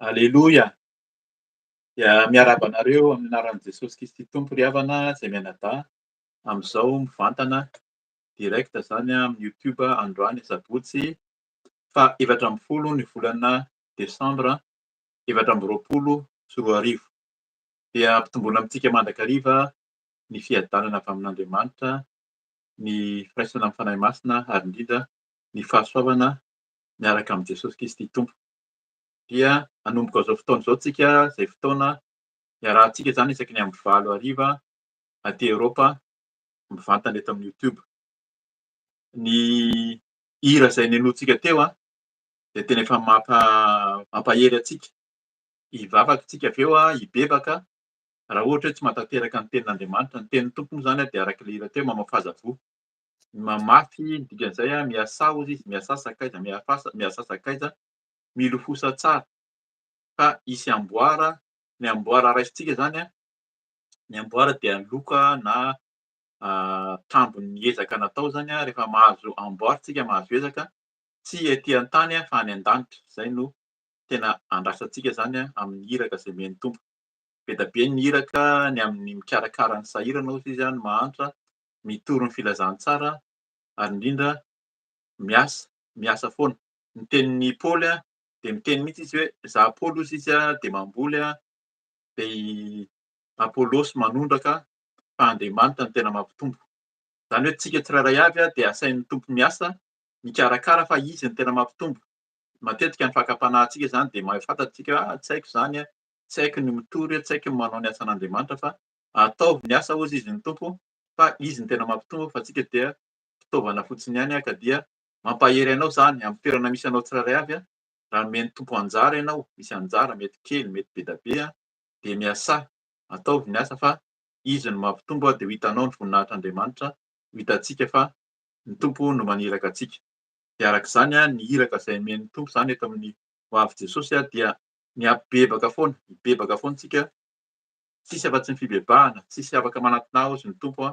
Alleloia. Dia miarahaba anareo amin'ny anaran'i Jesosy Kristy Tompo ry havana izay mianadahy. Am'izao mivantana direkta zany amin'ny YouTube androany sabotsy 24 ny volana Desambra 2024. Dia ampitomboana amintsika mandrakariva ny fiadanana avy amin'Andriamanitra, ny firaisana amin'ny fanahy masina ary indrindra ny fahasoavana miaraka amin'i Jesosy Kristy Tompo. Dia hanomboka izao fotoana izao tsika izay fotoana iarahantsika zany isaky ny amin'ny 20:00 aty Eropa mivantana eto amin'ny YouTube. Ny hira izay niainoantsika teo dia tena efa mampahery antsika. Hivavaka tsika avy eo hibebaka raha ohatra hoe tsy matateraka ny tenin'Andriamanitra. Ny tenin'ny Tompo zany dia arak'ilay hira teo mamafaza fo. Mamaky dikan'izay miasaozy izy, miasa sakaiza, miasa sakaiza, milofosa tsara. Fa hisy amboara, ny amboara raisintsika zany ny amboara dia loka na tambon'ny ezaka natao zany rehefa mahazo amboarintsika, mahazo ezaka, tsy etỳ an-tany fa any an-danitra. Zay no tena andrasantsika zany amin'ny hiraka izay mihaino Tompo. Be da be ny hiraka ny amin'ny mikarakara ny sahirana ohatra izy no mahantra, mitoro ny filazantsara ary indrindra miasa foana. Ny tenin'ny Paoly dia miteny mihitsy izy hoe za Paoly izy dia mamboly dia i Apôlôsy manondraka fa Andriamanitra no tena mampitombo. Zany hoe tsika tsirairay avy dia asain'ny tompo miasa mikarakara fa izy no tena mampitombo. Matetika ny fakapanahintsika zany dia mahafantatsika tsy haiko zany tsy haiko ny mitory, tsy haiko ny manao ny asan'Andriamanitra fa ataovy ny asa hozy izy ny tompo fa izy ny tena mampitombo fa tsika dia fitaovana fotsiny ihany ka dia mampahery anao zany amin'ny toerana misy anao tsirairay avy raha nomeny tompo anjara ianao, misy anjara mety kely mety be da be dia miasa, ataovy ny asa fa izy no mampitombo dia ho hitanao ny voninahitran'Andriamanitra, ho hitantsika fa ny tompo no maniraka antsika. Dia arak'izany ny iraka izay omen'ny tompo zany eto amin'ny ho avy Jesosy dia mihabebaka foana, mibebaka foana tsika, tsisy afa-tsy ny fibebahana, tsisy afaka manatona azy ny tompo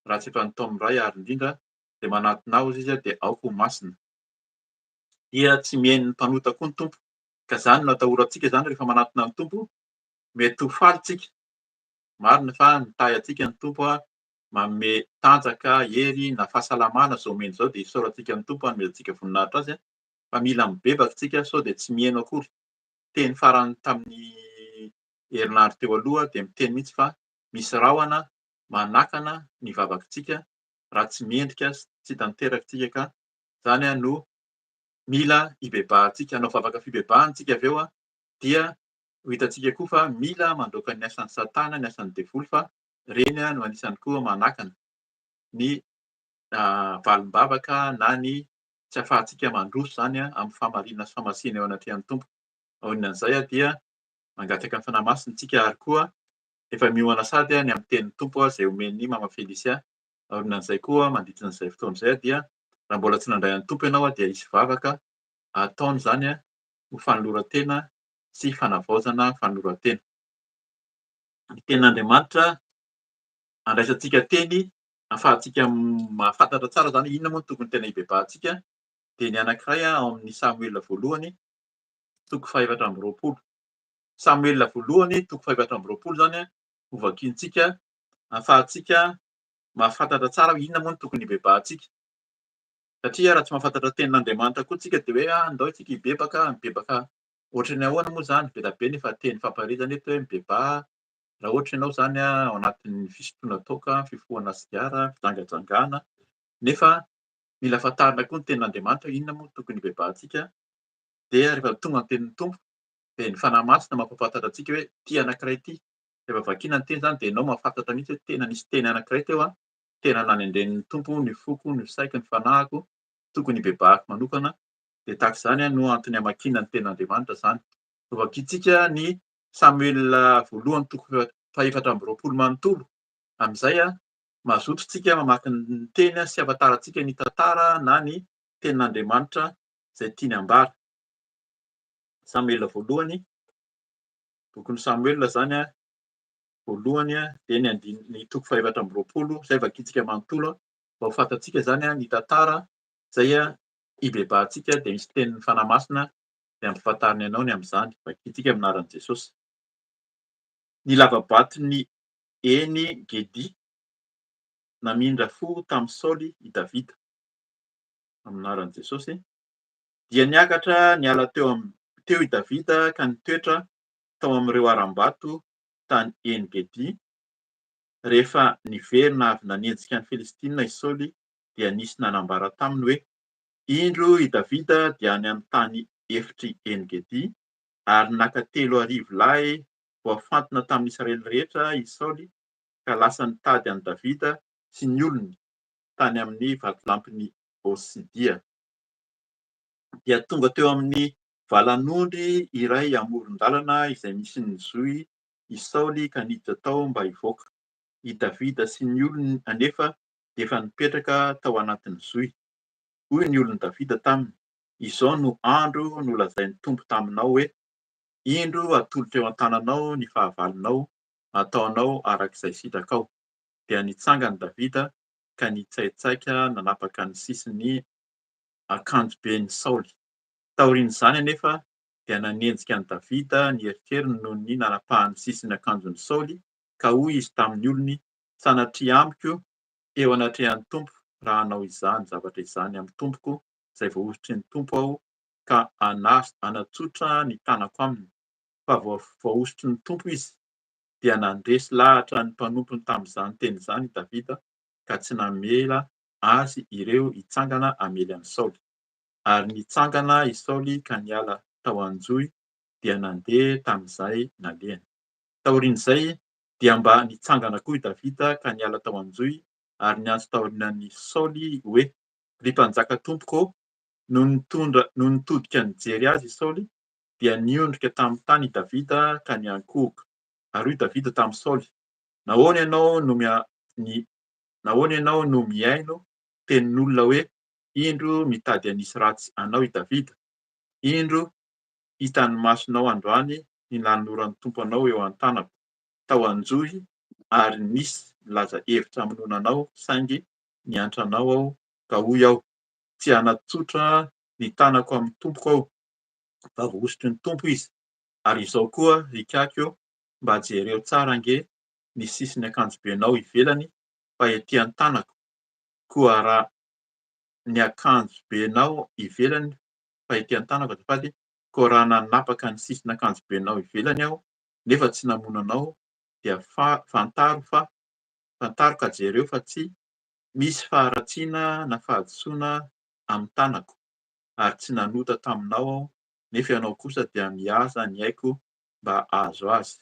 raha tsy efa natao amin'iray ary indrindra dia manatona azy izy dia aoka ho masina. Dia tsy mihaino ny mpanota koa ny tompo, ka zany no atahorantsika zany rehefa manatona ny tompo, mety ho faly tsika. Marina fa mitahy antsika ny tompo manome tanjaka, hery na fahasalamana zao omeny zao dia isaorantsika ny tompo hanome antsika voninahitra azy fa mila mibebaka tsika sao dia tsy mihaino akory. Teny farany tamin'ny herinandro teo aloha dia miteny mihitsy fa misy rahona manakana ny vavakantsika raha tsy mendrika tsy tanteraka tsika ka zany no mila hibebahantsika. Hanao vavaka fibebahantsika avy eo dia ho hitantsika koa fa mila mandroaka ny asan'ny Satana, ny asan'ny devoly fa reny no anisany koa manakana ny valim-bavaka na ny tsy ahafahantsika mandroso zany amin'ny famarinana sy famasina eo anatrehan'ny tompo. Ahoan'izay dia mangataka ny fanahy masina tsika ary koa efa miohana sady ny amin'ny tenin'ny tompo izay omen'ny mama Felicia. Ahoan'izay koa mandritra an'izay fotoana izay dia raha mbola tsy nandray ny tompo ianao dia hisy vavaka ataony zany ho fanoloran-tena sy fanavaozana fanoloran-tena. Ny tenin'Andriamanitra andraisantsika teny ahafahantsika mahafantatra tsara zany inona moa no tokony tena hibebahantsika dia ny anankiray ao amin'ny Samuela voalohany toko 4:20. Samuela voalohany toko 4:20 zany ho vakiantsika ahafahantsika mahafantatra tsara inona moa no tokony hibebahantsika. Satria raha tsy mahafantatra tenin'Andriamanitra koa tsika dia hoe andao isika mibebaka ohatran'ny ahoana moa zany, be da be nefa teny famparizana eto hoe mibebaha raha ohatra ianao zany ao anatin'ny fisotroana toaka, fifohana sigara, fijangajangana, nefa mila fantarina koa ny tenin'Andriamanitra inona moa no tokony hibebahantsika. Dia rehefa tonga ny tenin'ny tompo dia ny fanahy masina mampahafantatra antsika hoe ity anankiray ity. Rehefa vakiana ny teny zany dia ianao mahafantatra mihitsy hoe tena nisy teny anankiray teo tena nanendrenin'ny tompo ny foko, ny saiko, ny fanahiko tokony hibebahako manokana. Dia tahaka izany no antony hamakiana ny tenin'Andriamanitra zany. Ho vakiantsika ny Samuela voalohany toko 4:20 manontolo. Amin'izay mazoto isika mamaky ny teny sy ahafantarantsika ny tantara na ny tenin'Andriamanitra izay tiany ambara. Samuela voalohany, bokin'ny Samuela zany voalohany dia ny toko 4:20 izay vakiantsika manontolo mba ho fantatsika zany ny tantara izay hibebahantsika dia misy tenin'ny fanahy masina dia ampahafantariny ianao ny amin'izany. Vakiantsika amin'ny anaran'i Jesosy. Ny lavabaton'ny Eny Gedi namindra fo tamin'ny Saoly i Davida. Amin'ny anaran'i Jesosy. Dia niakatra niala teo i Davida ka nitoetra tao amin'ireo aram-bato tany Eny Gedi. Rehefa niverina avy nanenjika ny Filistina i Saoly dia nisy nanambara taminy hoe indro i Davida dia any amin'ny tany efitry Eny Gedi ary naka 3,000 lahy voafantona tamin'ny Israely rehetra i Saoly ka lasa nitady an'i Davida sy ny olony tany amin'ny vatolampin'ny Osidia. Dia tonga teo amin'ny valan'ondry iray amoron-dalana izay misy ny zohy i Saoly ka niditra tao mba hivoaka. I Davida sy ny olony anefa dia efa nipetraka tao anatin'ny zohy. Hoy ny olon'i Davida taminy, izao no andro nolazain'ny tompo taminao hoe indro atolotra eo an-tananao ny fahavalonao, ataonao arak'izay sitraka ao. Dia nitsangana Davida ka nitsaitsaika nanapaka ny sisin'ny akanjoben'ny Saoly. Taorian'izany anefa dia nanenjika an'i Davida ny eritreriny noho ny nanapahany sisin'ny akanjon'i Saoly ka hoy izy tamin'ny olony, sanatria amiko eo anatrehan'ny tompo raha hanao izany zavatra izany amin'ny tompoko izay voahositry ny tompo aho ka hanatsotra ny tanako aminy. Fa voahositry ny tompo izy dia nandresy lahatra ny mpanompony tamin'izany teny izany i Davida ka tsy namela azy ireo hitsangana hamely an'i Saoly. Ary nitsangana i Saoly ka niala tao anjohy dia nandeha tamin'izay nalehany. Taorian'izay dia mba nitsangana koa i Davida ka niala tao anjohy ary niantso taorian'i Saoly hoe: "Ry mpanjaka tompoko, no nitodika nijery azy i Saoly dia niondrika tamin'ny tany i Davida ka niankohoka." Ary hoy Davida tamin'i Saoly: "Nahoana ianao no miaino tenin'olona hoe indro mitady hanisy ratsy anao i Davida? Indro hitan'ny masonao androany ny lanon'oran'ny tompo anao eo an-tanako tao anjohy ary nisy nilaza hevitra hamonoana anao saingy niantra anao aho ka hoy aho: tsy hanatsotra ny tanako amin'ny tompoko aho, fa vohosotry ny tompo izy. Ary izao koa rikako mba jereo tsara ange ny sisin'ny akanjobenao ivelany fa etỳ an-tanako, koa raha ny akanjobenao ivelany fa etỳ an-tanako azafady, koa raha nanapaka ny sisin'ny akanjobenao ivelany aho nefa tsy namono anao dia fantaro ka jereo fa tsy misy faharatsiana na fahadisoana amin'ny tanako, ary tsy nanota taminao aho, nefa ianao kosa dia mihaza ny haiko mba ahazo azy.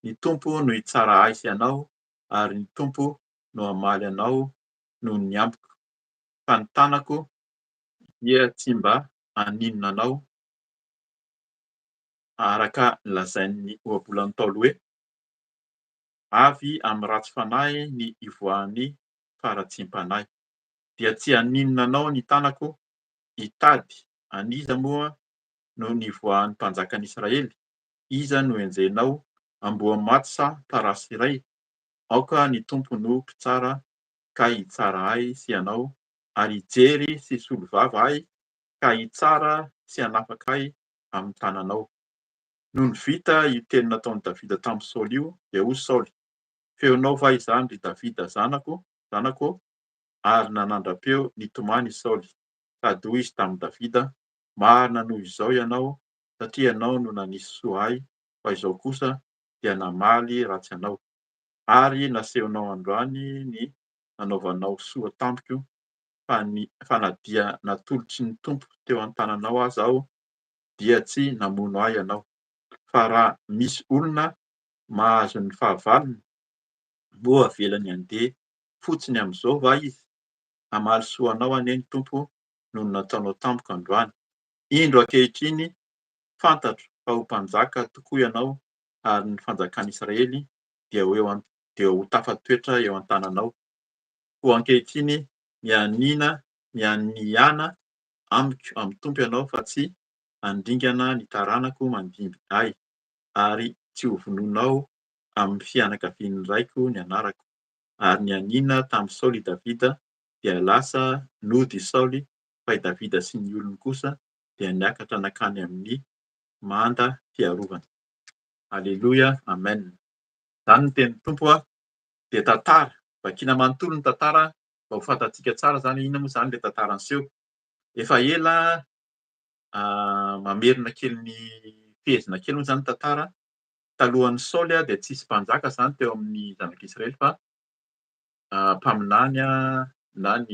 Ny Tompo no hitsara aisy anao, ary ny Tompo no hamaly anao noho ny ambiko. Fa ny tanako dia tsy mba haninona anao, araka nilazain'ny ohabolan'ny Ntaolo hoe: "Avy amin'ny ratsy fanahy ny ivoahan'ny faharatsiam-panahy." Dia tsy haninona anao ny tanako hitady aniza moa no nivoahan'ny mpanjakan'Israely? Iza no enjenao amboa maty sa parasy iray? Aoka ny Tompo no mpitsara ka hitsara ahy sy anao, ary hijery sy hisolo vava ahy ka hitsara sy hanafaka ahy amin'ny tananao. Noho ny vita io teny nataon'i Davida tamin'i Saoly io, dia hoy Saoly: "Feonao va izany ry Davida zanako ary nanandram-peo nitomany i Saoly. Sady hoy izy tamin'i Davida: "Marina noho izao ianao, satria ianao no nanisy soa ahy, fa izao kosa dia namaly ratsy anao. Ary nasehonao androany ny nanaovanao soa tampoka, fa na dia natolotry ny Tompo teo an-tananao aza aho, dia tsy namono ahy ianao. Fa raha misy olona mahazo ny fahavalony, moa avelany handeha fotsiny amin'izao va izy? Hamaly soa anao anie ny Tompo noho ny nataonao tampoka androany. Indro ankehitriny fantatro fa ho mpanjaka tokoa ianao, ary ny fanjakan'Israely dia ho tafatoetra eo an-tananao. Ho ankehitriny mianiana amiko amin'ny Tompo ianao fa tsy handringana ny taranako mandimby ahy, ary tsy ho vononao amin'ny fianakavian'ny raiko ny anarako." Ary nianiana tamin'i Saoly i Davida, dia lasa nody i Saoly, fa i Davida sy ny olony kosa dia niakatra nakany amin'ny manda fiarovana. Alleloia, amen. Zany no tenin'ny Tompo de tantara, vakiana manontolo ny tantara mba ho fantatsika tsara zany inona moa zany le tantara niseho. Efa ela mamerina kely ny fehezina kely moa zany tantara. Talohan'ny Saoly de tsisy mpanjaka zany teo amin'ny zanak'Israely fa mpaminany na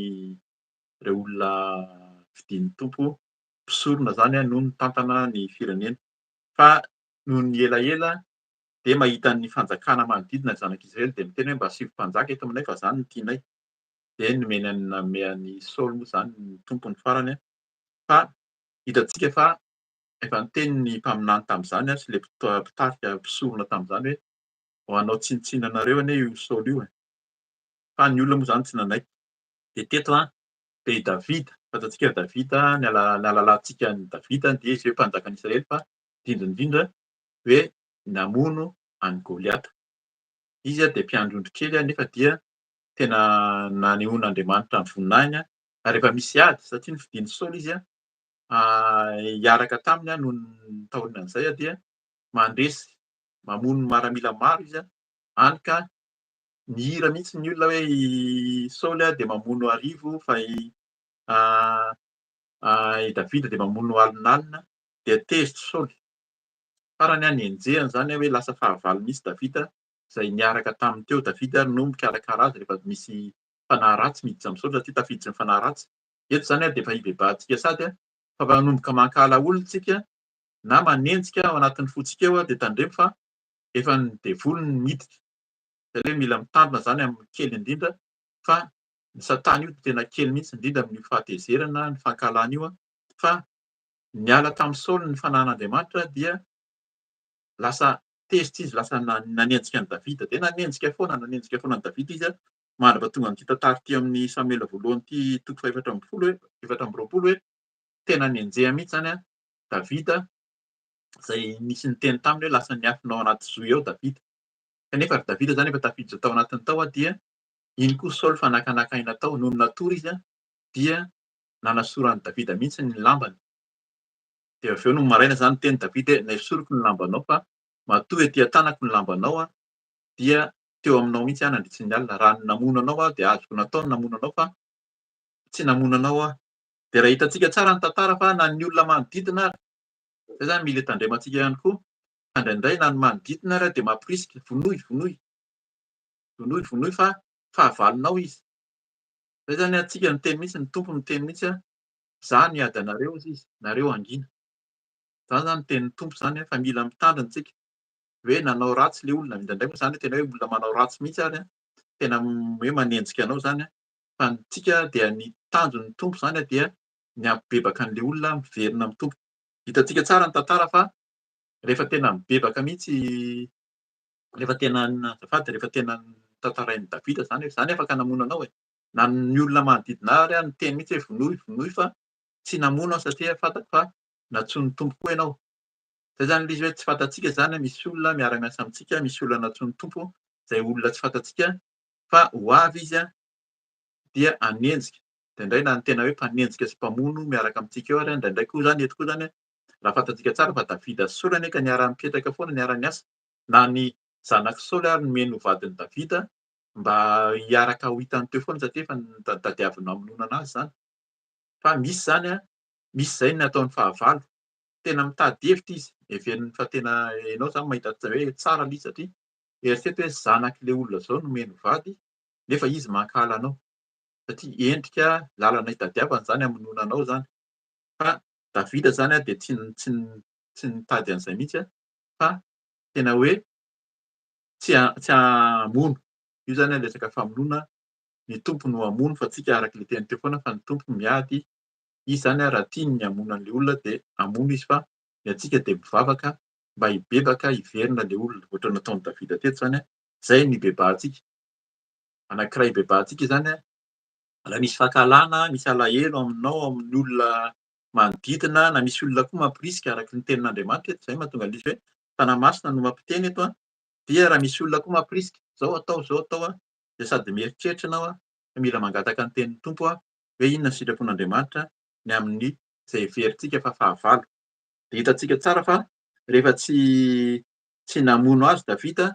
reo olona vidian'ny Tompo, mpisorona zany no nitantana ny firenena. Fa noho ny elaela de mahita ny fanjakana manodidina ny zanak'Israely de miteny hoe: "Mba asivy mpanjaka eto aminay fa zany no tianay." De nomen'ny Saoly moa zany ny Tompo ny farany, fa hitantsika fa efa niteny ny mpaminany tamin'izany sy le mpitarika mpisorona tamin'izany hoe: "Ho anao tsinitsinanareo anie io Saoly io." Fa ny olona moa zany tsy nanaiky. De teto de i Davida, fantatsika Davida, ny ahalalantsika ny Davida dia izy hoe mpanjakan'Israely, fa indrindra indrindra hoe namono any Goliata. Izy de mpiandry ondry kely nefa dia tena nanehoan'Andriamanitra ny voninahiny, ary rehefa misy ady satria nofidian'i Saoly izy hiaraka taminy noho ny taorinan'izay dia mandresy mamono miaramila maro izy hany ka mihira mihitsy ny olona hoe i Saoly de mamono arivo fa i Davida de mamono alin'alina, de tezitra Saoly. Farany nienjehany zany hoe lasa fahavalo mihitsy Davida izay niaraka taminy teo Davida no mikarakara azy rehefa misy fanahy ratsy miditra amin'izao satria tafiditra ny fanahy ratsy. Eto zany dia efa hibebahantsika sady fa manomboka mankala olona isika na manenjika ao anatin'ny fontsika eo dia tandremo fa efa ny devoly ny miditra. Izay hoe mila mitandrina zany amin'ny kely indrindra fa ny Satana io dia tena kely mihitsy indrindra amin'ny fahatezerana ny fankalana io fa niala tamin'ny Saoly ny fanan'Andriamanitra dia lasa tezitra izy, lasa nanenjika an'i Davida. Dia nanenjika foana an'i Davida izy mandra tonga amin'ity tantara ity amin'ny Samuela voalohany ity toko faha efatra amby roapolo hoe tena nenjeha mihitsy zany Davida izay nisy niteny taminy hoe lasa niafina ao anaty zohy ao Davida. Kanefa ry Davida zany efa tafiditra tao anatiny tao dia iny koa Saoly fa nakanakaina tao noho ny natory izy dia nanasoran'i Davida mihitsy ny lambany. Dia avy eo no maraina zany teny Davida hoe naesoriko ny lambanao fa matoa etỳ tanako ny lambanao dia teo aminao mihitsy nandritry ny alina. Raha namono anao dia azoko natao ny namono anao fa tsy namono anao aho. Dia raha hitantsika tsara ny tantara fa na ny olona manodidina ary zay zany mila tandremantsika ihany koa. Indraindray na ny manodidina ary dia mamporisika vonoy fa fahavalonao izy. Zay zany antsika niteny mihitsy ny tompo niteny mihitsy za niady anareo izy nareo angina. Zany zany tenin'ny tompo zany fa mila mitandrina isika hoe nanao ratsy le olona. Indraindray moa zany tena hoe olona manao ratsy mihitsy ary tena hoe manenjika anao zany fa ny tsika dia ny tanjon'ny tompo zany dia ny hampibebaka an'le olona miverina amin'ny tompo. Hitantsika tsara ny tantara fa rehefa tena mibebaka mihitsy rehefa tena tantarain'i Davida zany hoe zany afaka namono anao na ny olona manodidina ary niteny mihitsy hoe vonoy fa tsy namono aho satria fantako fa natsoin'ny tompo koa ianao. Zay zany ilay izy hoe tsy fantatsika zany misy olona miara-miasa amintsika, misy olona natsoin'ny tompo izay olona tsy fantatsika fa ho avy izy dia hanenjika. Dia indray na ny tena hoe mpanenjika sy mpamono miaraka amintsika eo ary indraindray koa zany eto koa zany raha fantatsika tsara fa Davida sy Saoly anie ka niara-mipetraka foana niara-niasa na ny zanaky Saoly ary nomeny ho vadin'i Davida mba hiaraka ho hitany teo foana satria efa tadiaviny hamonoana anazy zany. Fa misy zany misy izay ny ataon'ny fahavalo. Tena mitady hevitra izy heveriny fa tena ianao zany mahita hoe tsara ilay izy satria eritrereto hoe zanak'ilay olona zao nomeny ho vady nefa izy mankala anao satria endrika lalana hitadiavana zany hamonoana anao zany. Fa Davida zany dia tsy nitady an'izay mihitsy fa tena hoe tsy hamono. Io zany resaka famonoana ny tompo no hamono fa tsika araka ilay teny teo foana fa ny tompo miady izy zany raha tiany ny hamono an'ilay olona dia hamono izy fa ny antsika dia mivavaka mba hibebaka hiverina ilay olona ohatran'ny nataon'i Davida teto zany izay no ibebahantsika. Anankiray ibebahantsika zany raha misy fankalana, misy alahelo aminao amin'ny olona manodidina na misy olona koa mamporisika araka ny tenin'Andriamanitra eto. Zay mahatonga ilay izy hoe fanahy masina no mampiteny eto dia raha misy olona koa mamporisika zao atao dia sady mieritreritra ianao fa mila mangataka ny tenin'ny tompo hoe inona ny sitrapon'Andriamanitra ny amin'ny izay heverintsika fa fahavalo. Dia hitantsika tsara fa rehefa tsy namono azy Davida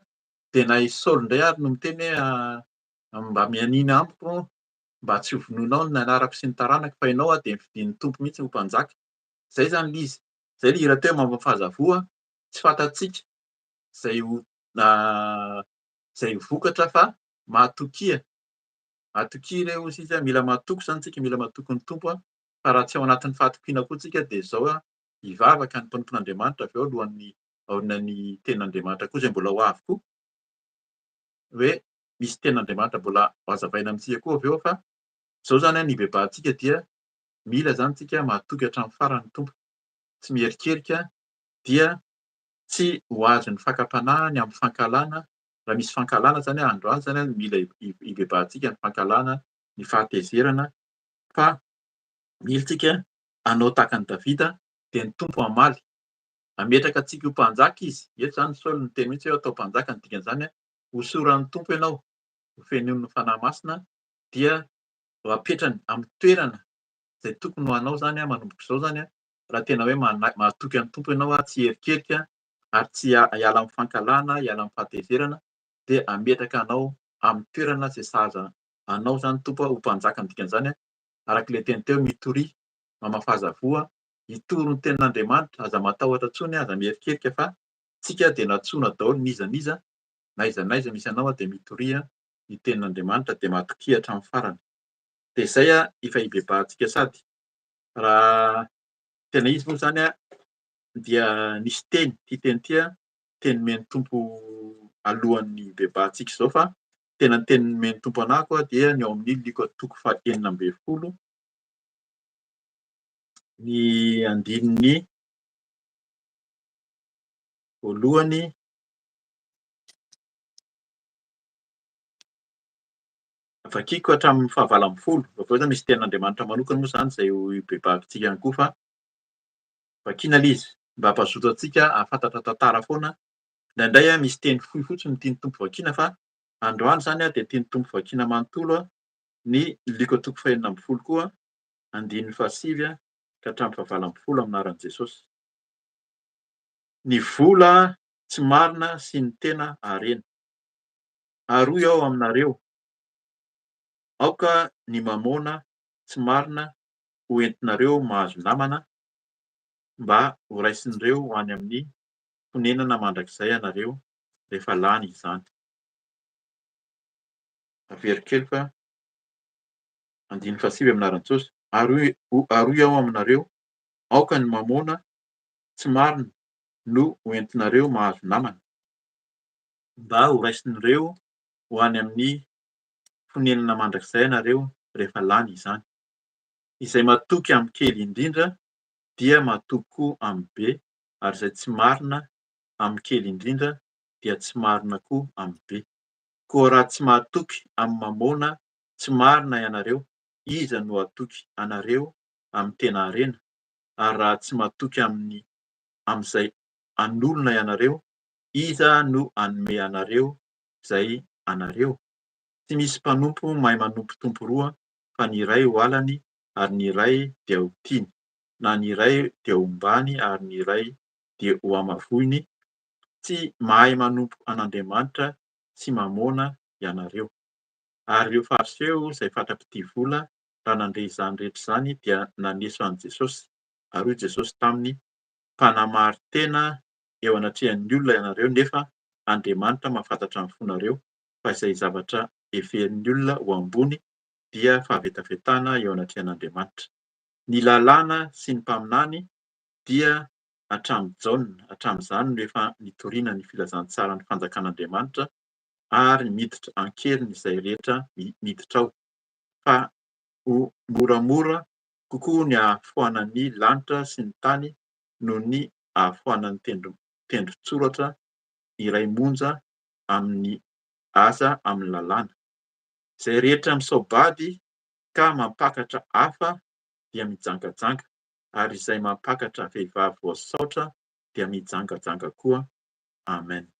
dia na i Saoly indray ary no miteny hoe mba mihanina amiko mba tsy ho vonoinao ny anarako sy ny taranako fa ianao dia nividian'ny tompo mihitsy ho mpanjaka. Zay zany ilay izy. Zay ilay hira teo mampahafantatra tsy fantatsika izay izay vokatra fa mahatokia. Atokia ilay hozy izy mila mahatoky zany tsika, mila mahatoky ny tompo fa raha tsy ao anatin'ny fahatokiana koa tsika dia izao hivavaka ny mpanompon'Andriamanitra avy eo alohan'ny aorian'ny tenin'Andriamanitra koa izay mbola ho avy koa. Hoe misy tenin'Andriamanitra mbola hazavaina amintsika koa avy eo fa izao zany ny ibebahantsika dia mila zany tsika mahatoky hatramin'ny farany tompo. Tsy mierikerika dia tsy ho azo ny fakapanahy ny amin'ny fankalana. Raha misy fankalana zany androany zany mila ibebahantsika ny fankalana, ny fahatezerana fa mila tsika hanao tahaka an'i Davida dia ny tompo hamaly. Hametraka antsika ho mpanjaka izy. Eto zany Saoly niteny mihitsy hoe atao mpanjaka ny dikan'izany hosoran'ny tompo ianao, ho fenen'ny fanahy masina dia ho apetrany amin'ny toerana izay tokony ho anao zany manomboka izao zany raha tena hoe mahatoky an'ny tompo ianao tsy hierikerika ary tsy hiala amin'ny fankalana, hiala amin'ny fahatezerana dia hametraka anao amin'ny toerana izay sahaza anao zany tompo ho mpanjaka ny dikan'izany araka ilay teny teo mitory mamafazavoa hitoro ny tenin'Andriamanitra aza matahotra intsony aza mierikerika fa tsika dia natsoina daholo niza n'aiza n'aiza misy anao dia mitory ny tenin'Andriamanitra dia matokia hatramin'ny farany. Dia izay efa ibebahantsika sady raha tena izy moa zany dia nisy teny, ity teny ity teny nomen'ny Tompo alohan'ny ibebahantsika izao fa tena teny nomen'ny Tompo anahako dia ny ao amin'ny Luka 4:12 ny andininy voalohany vakiako hatramin'ny 20. Vaovao zany misy tenin'Andriamanitra manokana moa zany izay ho ibebahantsika ihany koa fa vakiana ilay izy mba hampazoto antsika hahafantatra tantara foana. Indraindray misy teny fohy fotsiny no tian'ny Tompo vakiana fa androany zany dia tian'ny Tompo vakiana manontolo ny Luka 4:12 koa andininy 7 ka hatramin'ny 20 amin'ny anaran'i Jesosy. Ny vola tsy marina sy ny tena harena. Aroy aho aminareo, aoka ny mamona tsy marina ho entinareo mahazo namana mba ho raisin'ireo ho any amin'ny fonenana mandrakizay anareo rehefa lany izany. Averiko kely fa andininy 7 amin'ny anaran'i Jesosy. Aroy aho aminareo, aoka ny mamona tsy marina no ho entinareo mahazo namana mba ho raisin'ireo ho any amin'ny fonenana mandrakizay anareo rehefa lany izany. Izay matoky amin'ny kely indrindra dia matoky koa amin'ny be, ary izay tsy marina amin'ny kely indrindra dia tsy marina koa amin'ny be. Koa raha tsy mahatoky amin'ny mamona tsy marina ianareo, iza no hatoky anareo amin'ny tena harena? Ary raha tsy mahatoky amin'izay an'olona ianareo, iza no hanome anareo izay anareo? Tsy misy mpanompo mahay manompo tompo roa, fa ny iray ho alany ary ny iray dia ho tiany, na ny iray dia ho ombany ary ny iray dia ho amavoiny. Tsy mahay manompo an'Andriamanitra sy mamona ianareo. Ary ireo fariseho izay fatra-pitia vola raha nandray izany rehetra izany dia naneso an'i Jesosy. Ary hoy Jesosy taminy, mpanamary tena eo anatrehan'ny olona ianareo nefa Andriamanitra mahafantatra ny fonareo, fa izay zavatra heferin'ny olona ho ambony dia fahavetavetana eo anatrehan'Andriamanitra. Ny lalàna sy ny mpaminany dia hatramin'ny jauna, hatramin'izany no efa nitoriana ny filazantsara ny fanjakan'Andriamanitra ary miditra ankeriny izay rehetra miditra ao. Fa ho moramora kokoa ny hahafoanan'ny lanitra sy ny tany noho ny hahafoanan'ny tendron-tsoratra iray monja amin'ny asa amin'ny lalàna. Izay rehetra misaobady ka mampakatra hafa dia mijangajanga, ary izay mampakatra vehivavy voasaotra dia mijangajanga koa. Amen.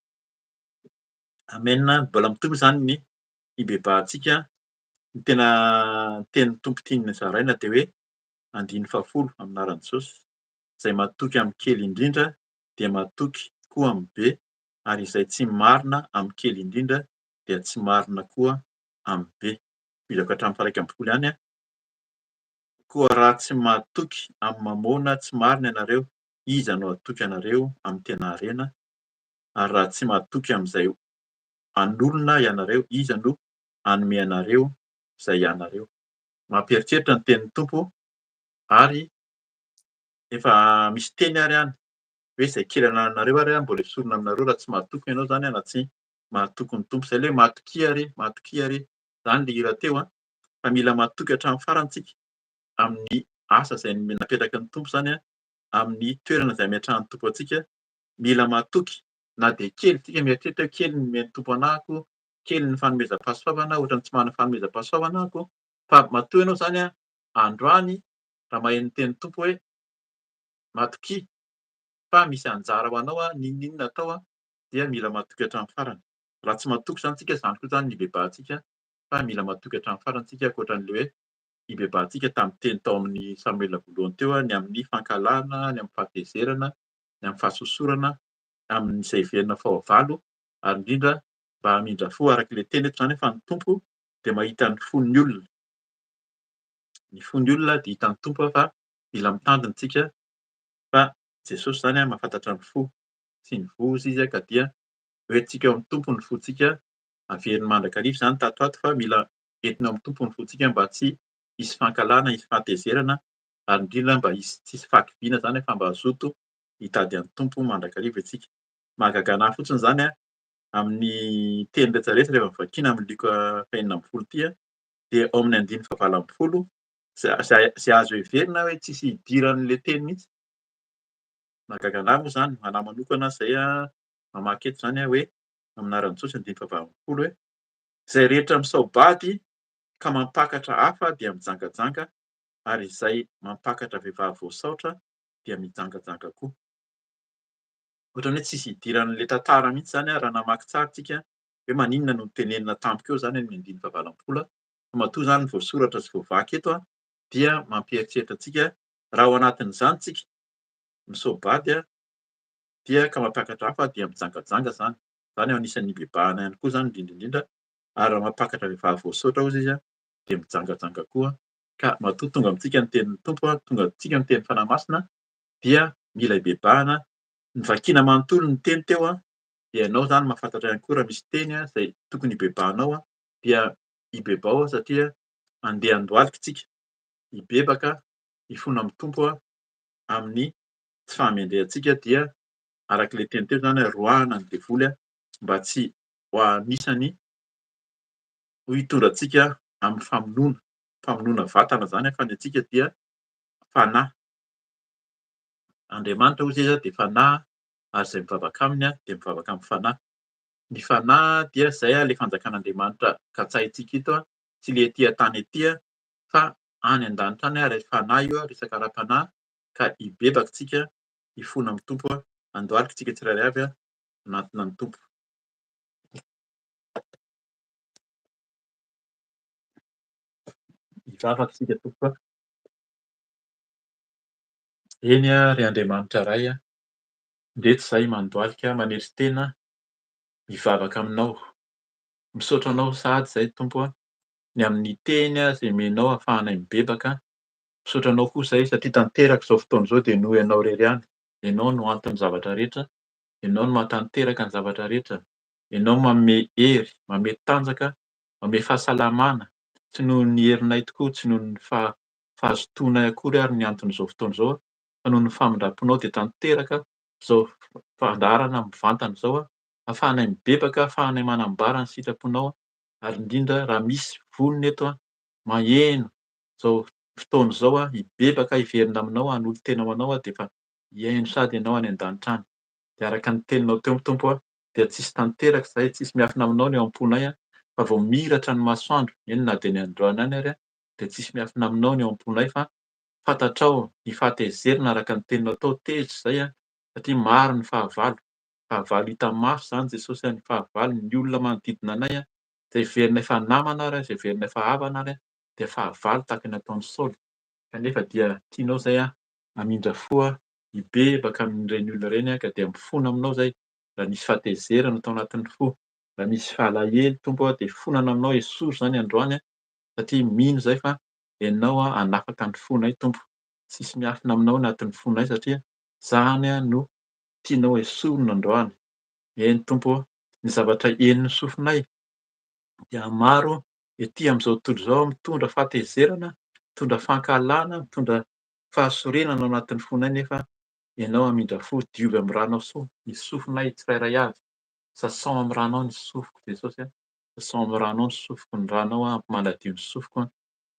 Amen. Mbola mitombo izany ny ibebahantsika. Ny tena tenin'ny Tompo tiany zaraina dia hoe andininy 10 amin'ny anaran'i Jesosy, izay matoky amin'ny kely indrindra dia matoky koa amin'ny be, ary izay tsy marina amin'ny kely indrindra dia tsy marina koa amin'ny be. Bilako hatramin'ny 1:12 ihany. Koa raha tsy mahatoky amin'ny mamona tsy marina ianareo, iza no hatoky anareo amin'ny tena harena? Ary raha tsy mahatoky amin'izay an'olona ianareo, iza no hanome anareo izay anareo? Mampieritreritra ny tenin'ny Tompo, ary efa misy teny ary ihany hoe izay kely anananareo ary mbola esorina aminareo raha tsy mahatoky ianao zany na tsy mahatoky ny Tompo. Izay ilay matokia ary zany ilay hira teo fa mila matoky hatramin'ny farany isika amin'ny asa izay napetraky ny Tompo zany amin'ny toerana izay ametrahan'ny Tompo antsika. Mila matoky na dia kely isika mieritreritra kely ny nomen'ny Tompo anahako, kely ny fanomezam-pahasoavana, ohatrany tsy manana fanomezam-pahasoavana ahako, fa matoa ianao zany androany raha maheno ny tenin'ny Tompo hoe matokia, fa misy anjara ho anao n'inona atao dia mila matoky hatramin'ny farany. Raha tsy matoky zany isika, izany koa zany ny ibebahantsika, fa mila matoky hatramin'ny farany isika ankoatran'ilay hoe ibebahantsika tamin'ny teny tao amin'ny Samuela voalohany teo, ny amin'ny fankalana, ny amin'ny fahatezerana, ny amin'ny fahasosorana, amin'izay heverina fahavalo, ary indrindra mba hamindra fo arak'ilay teny eto izany fa ny Tompo dia mahita ny fon'ny olona. Ny fon'ny olona dia hitan'ny Tompo fa mila mitandrina isika fa Jesosy zany mahafantatra ny fo sy ny voza izy ka dia hoe tsika eo amin'ny tompo ny fontsika, averiny mandrakariva zany tatoato fa mila entina amin'ny tompo ny fontsika mba tsy hisy fankalana, hisy fahatezerana ary indrindra mba tsisy fakiviana zany fa mba hazoto hitady an'ny tompo mandrakariva isika. Mahagaga anahy fotsiny zany amin'ny teny rehetrarehetra rehefa mivakiana amin'ny lika faha-enina amby folo ty dia ao amin'ny andiny faha valo amby folo zay azo heverina hoe tsisy idiran'le teny mihitsy. Mahagaga anahy moa zany, anahy manokana zay mamaky eto zany hoe amin'ny anaran'ny Jesosy andiny faha valo amby folo hoe zay rehetra misaobady ka mampakatra hafa dia mijangajanga ary izay mampakatra vehivavy voasaotra dia mijangajanga koa. Ohatrany hoe tsisy idiran'le tantara mihitsy zany raha namaky tsara tsika hoe maninona no tenenina tampoka eo zany amin'ny andiny faha valo amby folo. Fa matoa zany ny voasoratra sy voavaky eto dia mampieritreritra antsika raha ao anatin'izany tsika misaobady dia ka mampakatra hafa dia mijangajanga zany. Zany anisan'ny ibebahana ihany koa zany indrindra ary raha mampakatra vehivavy voasaotra ozy izy dia mijangajanga koa ka matoa tonga amintsika ny tenin'ny tompo, tonga amintsika ny tenin'ny fanahy masina dia mila ibebahana. Ny vakiana manontolo ny teny teo dia ianao zany mahafantatra ihany koa raha misy teny zay tokony ibebahanao dia ibebao satria andeha handohalika tsika, hibebaka, hifono amin'ny tompo amin'ny tsy fahamendrehantsika dia arak'le teny teo zany roahana ny devoly mba tsy ho anisany ho hitondra antsika amin'ny famonoana vatana zany fa ny antsika dia fanahy. Andriamanitra hoy izy dia fanahy ary izay mivavaka aminy dia mivavaka amin'ny fanahy. Ny fanahy dia zay le fanjakan'Andriamanitra katsahintsika eto tsy le etỳ an-tany etỳ fa any an-danitra any ilay fanahy io resaka ara-panahy ka hibebaka tsika, hifono amin'ny tompo, handohalika tsika tsirairay avy anatina ny tompo. Hivavaka isika tompo. Eny ry Andriamanitra iray, ndreto izahay mandohalika maneritena hivavaka aminao. Misaotra anao sahady izahay Tompo ny amin'ny teny izay omenao ahafahanay mibebaka. Misaotra anao koa izahay satria tanteraka izao fotoana izao dia noho ianao irery ihany. Ianao no anton'ny zavatra rehetra, ianao no mahatanteraka ny zavatra rehetra, ianao manome hery, manome tanjaka, manome fahasalamana. Tsy noho ny herinay tokoa, tsy noho ny fahazotoanay akory ary ny anton'izao fotoana izao fa noho ny famindramponao dia tanteraka izao fandarana mivantana izao ahafahanay mibebaka, ahafahanay manambara ny sitraponao ary indrindra raha misy vonona eto maheno izao fotoana izao hibebaka hiverina aminao, hanoly tena ho anao dia efa hiaino sady ianao any an-danitra any. Dia araka ny teninao teo Tompo dia tsisy tanteraka izahay, tsisy miafina aminao ny eo am-ponay fa vao miratra ny masoandro, eny na dia ny androany any ary dia tsisy miafina aminao ny eo am-ponay fa fantatrao ny fahatezerana araka ny teninao tao tezitra izay satria maro ny fahavalo. Fahavalo hita maso izany Jesosy, ny fahavalo ny olona manodidina anay izay heverinay fa namana ary, izay heverinay fa havana ary dia fahavalo tahaka ny ataon'i Saoly. Kanefa dia tianao izay hamindra fo hibebaka amin'ireny olona ireny ka dia mifono aminao izay. Raha misy fahatezerana tao anatin'ny fo, raha misy fahalahelo Tompo dia fonana aminao esory izany androany satria mino izahay fa ianao hanafaka ny fonay Tompo. Tsisy miafina aminao anatin'ny fonay satria izany no tianao esorina androany. Eny Tompo, ny zavatra henon'ny sofinay dia maro etỳ amin'izao tontolo izao mitondra fahatezerana, mitondra fankalana, mitondra fahasorenana ao anatin'ny fonay nefa ianao hamindra fo diovy amin'ny ranonao soa ny sofinay tsirairay avy. Sasao amin'ny ranonao ny sofiko Jesosy, sasao amin'ny ranonao ny sofiko, ny ranonao mampaladio ny sofiko.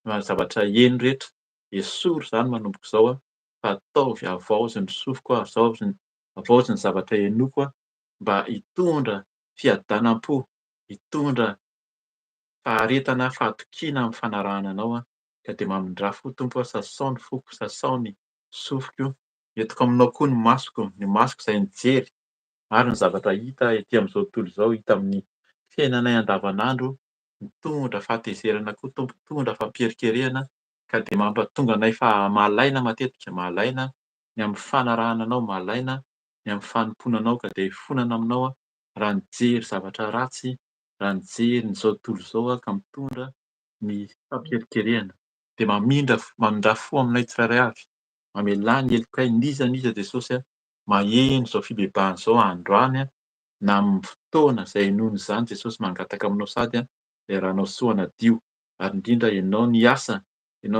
Raha zavatra heno rehetra esory izany manomboka izao fa ataovy havaozy ny sofiko, havaozy ny zavatra henoko mba hitondra fiadanam-po, hitondra faharetana, fahatokiana amin'ny fanarahana anao ka dia mamindra fo Tompo, sasao ny foko, sasao ny sofiko. Entiko aminao koa ny masoko izay nijery. Maro ny zavatra hita etỳ amin'izao tontolo izao, hita amin'ny fiainanay andavanandro, mitondra fahatezerana koa Tompo, mitondra fampierikerehana ka dia mampatonga anay fa malaina matetika, malaina ny amin'ny fanarahana anao, malaina ny amin'ny fanompona anao ka dia hifonana aminao raha nijery zavatra ratsy, raha nijery n'izao tontolo izao ka mitondra ny fampierikerehana. Dia mamindra fo aminay tsirairay avy, mamelà ny helokay, niza Jesosy maheno izao fibebahana izao androany na amin'ny fotoana izay nohon' izany Jesosy mangataka aminao sady ilay rahanao soa hanadio, ary indrindra ianao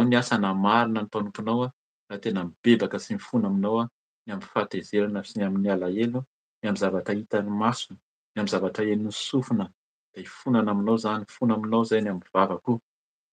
niasa namarina ny mpanomponao raha tena mibebaka sy mifono aminao ny amin'ny fahatezerana sy ny amin'ny alahelo, ny amin'ny zavatra hitan'ny maso, ny amin'ny zavatra henon'ny sofina, dia hifonana aminao izany, mifono aminao izay ny amin'ny vava koa.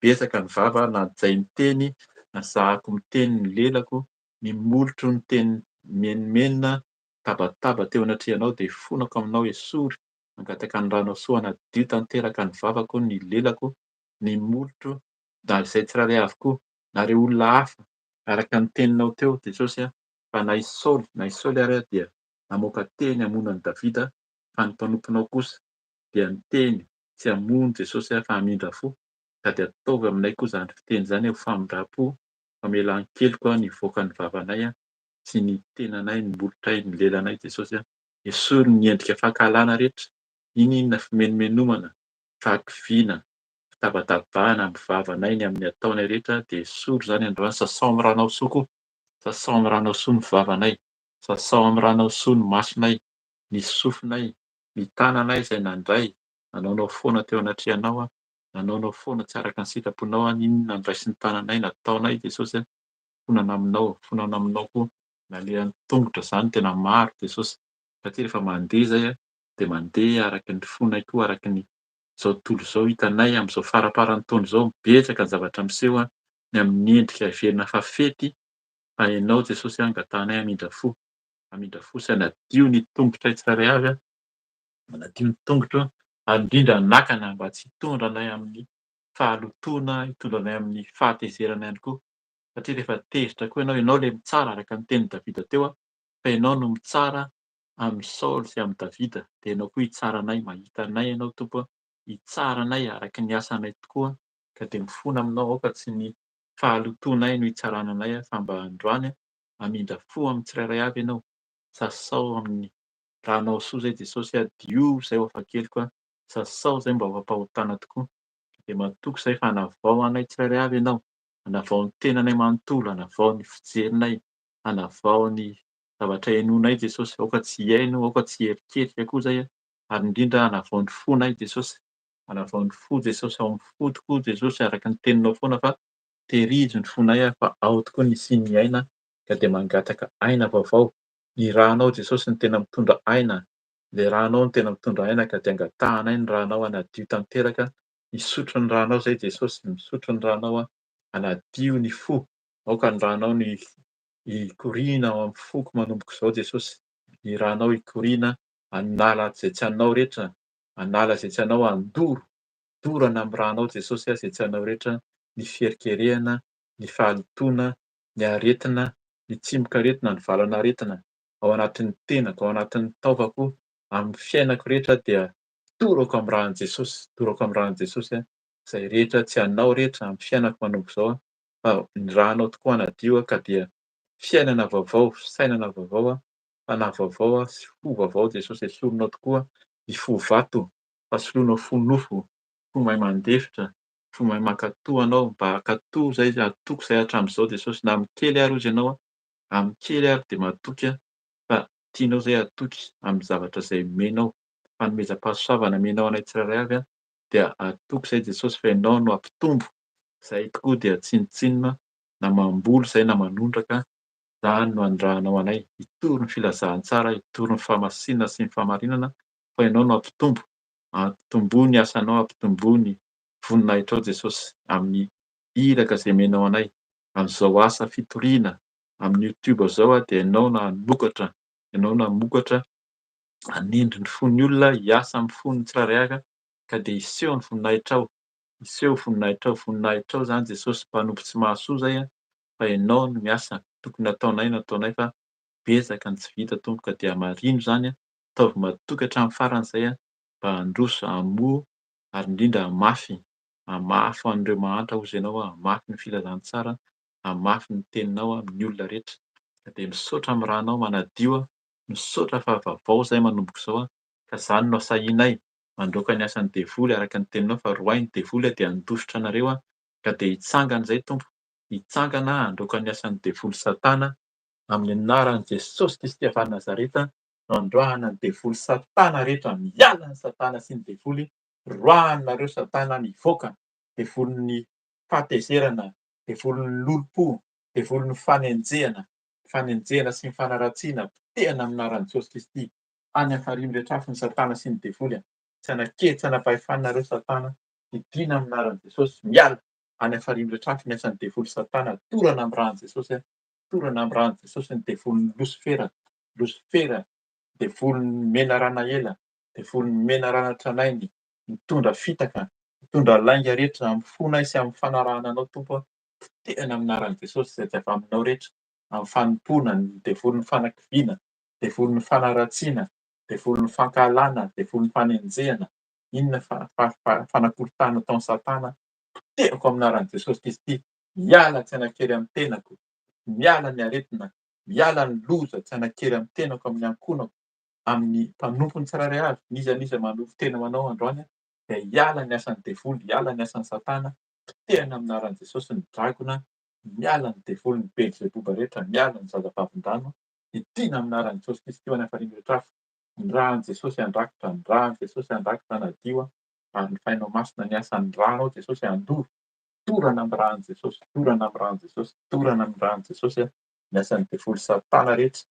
Betsaka ny vava na zay miteny na zahako miteny ny lelako, ny molotro ny teny menomenona tabataba teo anatrehanao dia hifonako aminao esory, mangataka ny ranao soa hanadio tanteraka ny vavako, ny lelako, ny molotro na izay tsirairay avy koa, na ireo olona hafa. Araka ny teninao teo Jesosy fa na i Saoly ary dia namoaka teny hamono an'i Davida, fa ny mpanomponao kosa dia niteny tsy hamono Jesosy fa hamindra fo. Ka dia ataovy aminay koa izany fiteny izany ho famindram-po, famelan-keloka nivoaka ny vavanay sy ny tenanay, ny molotray, ny lelanay Jesosy esory ny endrika fahakalana rehetra, inona fimenomenomana, fahakiviana, fitabatabahana amin'ny vavanay, ny amin'ny ataonay rehetra dia esory izany Androany. Sasao amin'ny ranao soa koa, sasao amin'ny ranao soa ny vavanay, sasao amin'ny ranao soa ny masonay, ny sofinay, ny tananay izay nandray, nanaonao foana teo anatrehanao, nanaonao foana tsy araka ny sitraponao, n'inona ny raisin'ny tananay nataonay Jesosy fonana aminao koa na leran'ny tongotra izany tena maro Jesosy, satria rehefa mandeha izahay dia mandeha araka ny fonay koa, araka ny izao tontolo izao hitanay amin'izao faraparan'ny taona izao, betsaka ny zavatra miseho ny amin'ny endrika heverina fa fety, fa ianao Jesosy angatanay hamindra fo sy hanadio ny tongotray tsirairay avy, hanadio ny tongotro ary indrindra nakana mba tsy hitondra anay amin'ny fahalotoana, hitondra anay amin'ny fahatezerana ihany koa. Satria rehefa tezitra koa ianao ilay mitsara araka ny tenin'i Davida teo fa ianao no mitsara amin'ny Saoly sy amin'ny Davida, dia ianao koa hitsara anay, mahita anay ianao Tompo, hitsara anay araka ny asanay tokoa, ka dia mifono aminao aoka tsy ny fahalotonay no hitsarana anay fa mba androany hamindra fo amin'ny tsirairay avy ianao. Sasao amin'ny ranao soa izay Jesosy, adio izay ho hafa-keliko, sasao izay mba ho ampahotana tokoa. Dia matoky izay fa hanavao anay tsirairay avy ianao, hanavao ny tenanay manontolo, hanavao ny fijerinay, hanavao ny zavatra henonay Jesosy, aoka tsy haino, aoka tsy eriketrika koa izay, ary indrindra hanavao ny fonay Jesosy, hanavao ny fo Jesosy, ao amin'ny fo tokoa Jesosy araka ny teninao foana fa tehirizo ny fonay fa ao tokoa ny isian'ny aina, ka dia mangataka aina vaovao. Ny ranao Jesosy no tena mitondra aina, ilay ranao no tena mitondra aina, ka dia angatahanay ny ranao hanadio tanteraka, misotro ny ranao izay Jesosy, misotro ny ranao hanadio ny fo, aoka ny ranao ny hikoriana ao amin'ny foko manomboka izao Jesosy, ny ranao hikoriana hanala izay tsy anao rehetra, hanala izay tsy anao handoro, dorana amin'ny ranao Jesosy izay tsy anao rehetra, ny fieritreretana, ny fahalotoana, ny aretina, ny tsimoka aretina, ny valana aretina, ao anatin'ny tenako, ao anatin'ny taovako, amin'ny fiainako rehetra dia dorako amin'ny ran'i Jesosy, dorako amin'ny ran'i Jesosy izay rehetra tsy anao rehetra amin'ny fiainako manomboka izao, fa ny ranao tokoa hanadio ka dia fiainana vaovao, sainana vaovao, fanahy vaovao sy fo vaovao Jesosy esorinao tokoa, ny fo vato, fa soloinao fo nofo, fo mahay mandefitra, fo mahay mankatoa anao, mba hankatoa izay hatoky izay hatramin'izao Jesosy, na amin'ny kely ary hozy ianao, amin'ny kely ary dia mahatoky fa tianao izay hatoky amin'ny zavatra izay omenao, fanomezam-pahasoavana omenao anay tsirairay avy dia hatoky izay Jesosy fa ianao no hampitombo, izay tokoa dia tsy inonntsinona na mamboly izay na manondraka, izany no andrahanao anay, hitoro ny filazantsara, hitoro ny famasinana sy ny famarinana, fa ianao no hampitombo, hampitombo ny asanao, hampitombo ny voninahitrao Jesosy, amin'ny iraka izay omenao anay, amin'izao asa fitoriana, amin'ny Youtube izao dia ianao no hamokatra hanindry ny fon'ny olona, hiasa amin'ny fon'ny tsirairay avy ka dia hiseho ny voninahitrao, hiseho voninahitrao, voninahitrao izany Jesosy mpanompo tsy mahasoa izay fa ianao no miasa, tokony nataonay fa betsaka ny tsy vita Tompo, ka dia marino izany ataovy matoky hatramin'ny faran'izay mba handroso, hamoha ary indrindra hamafy, hamafy an'ireo mahantra hozy ianao, hamafy ny filazantsara, hamafy ny teninao amin'ny olona rehetra, ka dia misaotra amin'ny ranao manadio, misaotra fa vaovao izay manomboka izao ka izany no asahianay mandroaka ny asan'ny devoly araka ny teninao fa roay ny devoly dia handositra anareo ka dia hitsangana izay Tompo, hitsangana handroaka ny asan'ny devoly Satana amin'ny anaran'i Jesosy Kristy avy any Nazareta. androahana ny devoly satana rehetra, miala ny satana sy ny devoly, roahanareo satana mivoaka, devolin'ny fahatezerana, devolin'ny lolo-po, devolin'ny fanenjehana sy ny fanaratsiana, potehana amin'ny anaran'i Jesosy Kristy. Any amin'ny farihy rehetra afo ny satana sy ny devoly. Tsy hanakely, tsy hanampahefanareo satana, didina amin'ny anaran'i Jesosy, miala any amin'ny farihy rehetra afo ny asan'ny devoly satana, torana amin'ny ran'i Jesosy, torana amin'ny ran'i Jesosy ny devolin'ny Losifera, devolin'ny menarana ela, devolin'ny menarana tranainy, mitondra fitaka, mitondra lainga rehetra amin'ny fonay sy amin'ny fanarahana anao Tompo, potehana amin'ny anaran'i Jesosy izay tsy avy aminao rehetra, amin'ny fanompona, ny devolin'ny fanakiviana, devolin'ny fanaratsiana, devolin'ny fankalana, devolin'ny fanenjehana, inona fanakoritahana ataon'ny satana, potehako amin'ny anaran'i Jesosy Kristy, miala tsy hanakely amin'ny tenako, miala ny aretina, miala ny loza, tsy hanakely amin'ny tenako, amin'ny ankonako, amin'ny mpanompony tsirairay avy, n'iza manovo tena ho anao androany, dia hiala ny asan'ny devoly, hiala ny asan'ny satana, potehana amin'ny anaran'i Jesosy ny dragona, miala ny devoly, ny Beelzeboba rehetra, miala ny zava-bavindrano, idina amin'ny anaran'i Jesosy Kristy ho any amin'ny farihy rehetra afo. Ny rahan'i Jesosy andrakotra, ny rahan'i Jesosy andrakotra nadio, ary ny fainao masina ny asan'ny ranao Jesosy andoro, torana amin'ny rahan'i Jesosy, torana amin'ny rahan'i Jesosy, torana amin'ny rahan'i Jesosy ny asan'ny devoly satana rehetra,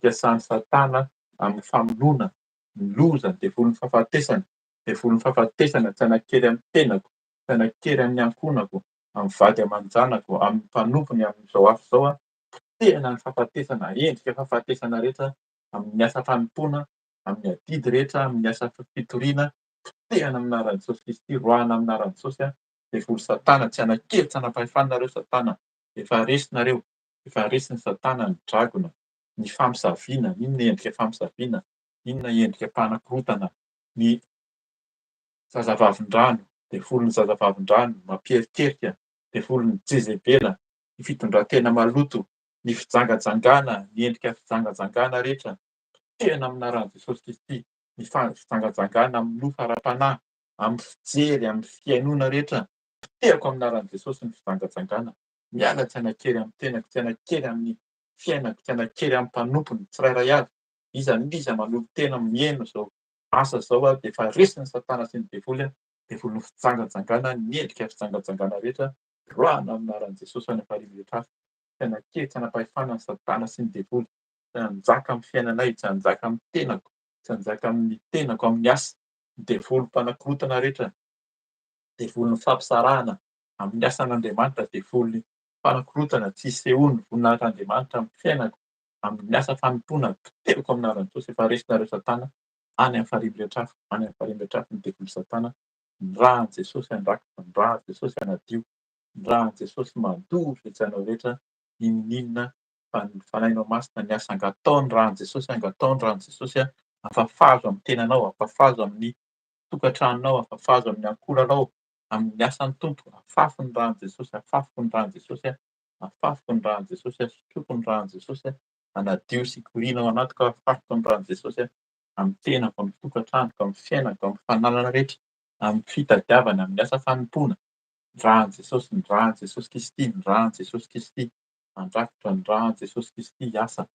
fiasan'ny satana amin'ny famonoana, ny loza, ny devolin'ny fahafatesana tsy hanakely amin'ny tenako, tsy hanakely amin'ny ankonako, amin'ny vady aman-janako, amin'ny mpanompony amin'izao afo izao, potehana ny fahafatesana, endrika fahafatesana rehetra, amin'ny asa fanompoana, amin'ny adidy rehetra, amin'ny asa fitoriana, potehana amin'ny anaran'i Jesosy Kristy, roahana amin'ny anaran'i Jesosy, devoly satana, tsy hanakely, tsy hanampahefanareo satana, efa resinareo, efa resy ny satana, ny dragona, ny famisaviana, inona endrika famisaviana, inona endrika mpanakorotana, ny zazavavindrano, devolin'ny zazavavindrano, mampiherikerika, devolin'ny Jezebela, ny fitondrantena maloto, ny fijangajangana, ny endrika fijangajangana rehetra, potehana amin'ny anaran'i Jesosy Kristy, ny fijangajangana amin'ny lo fara-panahy, amin'ny fijery, amin'ny fiainoana rehetra, potehako amin'ny anaran'i Jesosy ny fijangajangana, miala tsy hanakely amin'ny tenako, tsy hanakely amin'ny fiainako, tsy hanakely amin'ny mpanompony tsirairay avy, iza manolo tena mihaino izao asa zao dia efa resy ny satana sy ny devolin'ny fijangajangana, ny endrika fijangajangana rehetra, roahana amin'ny anaran'i Jesosy any amin'ny farihy rehetra afo. Tsy hanakely, tsy hanapahefana ny satana sy ny devoly, tsy hanjaka amin'ny fiainanay, tsy hanjaka amin'ny tenako, tsy hanjaka amin'ny tenako, amin'ny asa, ny devoly mpanakorotana rehetra, devolin'ny fampisarahana, amin'ny asan'Andriamanitra, devoly fanakorotana, tsy hisehoany voninahit'Andriamanitra amin'ny fiainako, amin'ny asa fanompoana, potehako amin'ny anaran'i Jesosy, efa resinareo satana, any amin'ny farihy rehetra afo, any amin'ny farihy rehetra afo ny devoly satana, ny rahan'i Jesosy andrakotra, ny rahan'i Jesosy hanadio, ny rahan'i Jesosy mandoro izay tsy hainao rehetra, inon'inona fa ny fanahinao masina ny asa angataon'ny rahan'i Jesosy, hafafazo amin'ny tenanao, hafafazo amin'ny tokantranonao, hafafazo amin'ny ankoranao, amin'ny asan'ny Tompo, hafafy ny rahan'i Jesosy, hafafy ny rahan'i Jesosy, hafafy ny rahan'i Jesosy, sotroko ny rahan'i Jesosy, hanadio sy hikoriana ao anatiko, hafafiko ny rahan'i Jesosy amin'ny tenako, amin'ny tokantranoko, amin'ny fiainako, amin'ny fanalana rehetra, amin'ny fitadiavana, amin'ny asa fanompoana. Ny rahan'i Jesosy, ny rahan'i Jesosy Kristy, ny rahan'i Jesosy Kristy, andrakotra ny rahan'i Jesosy Kristy hiasa,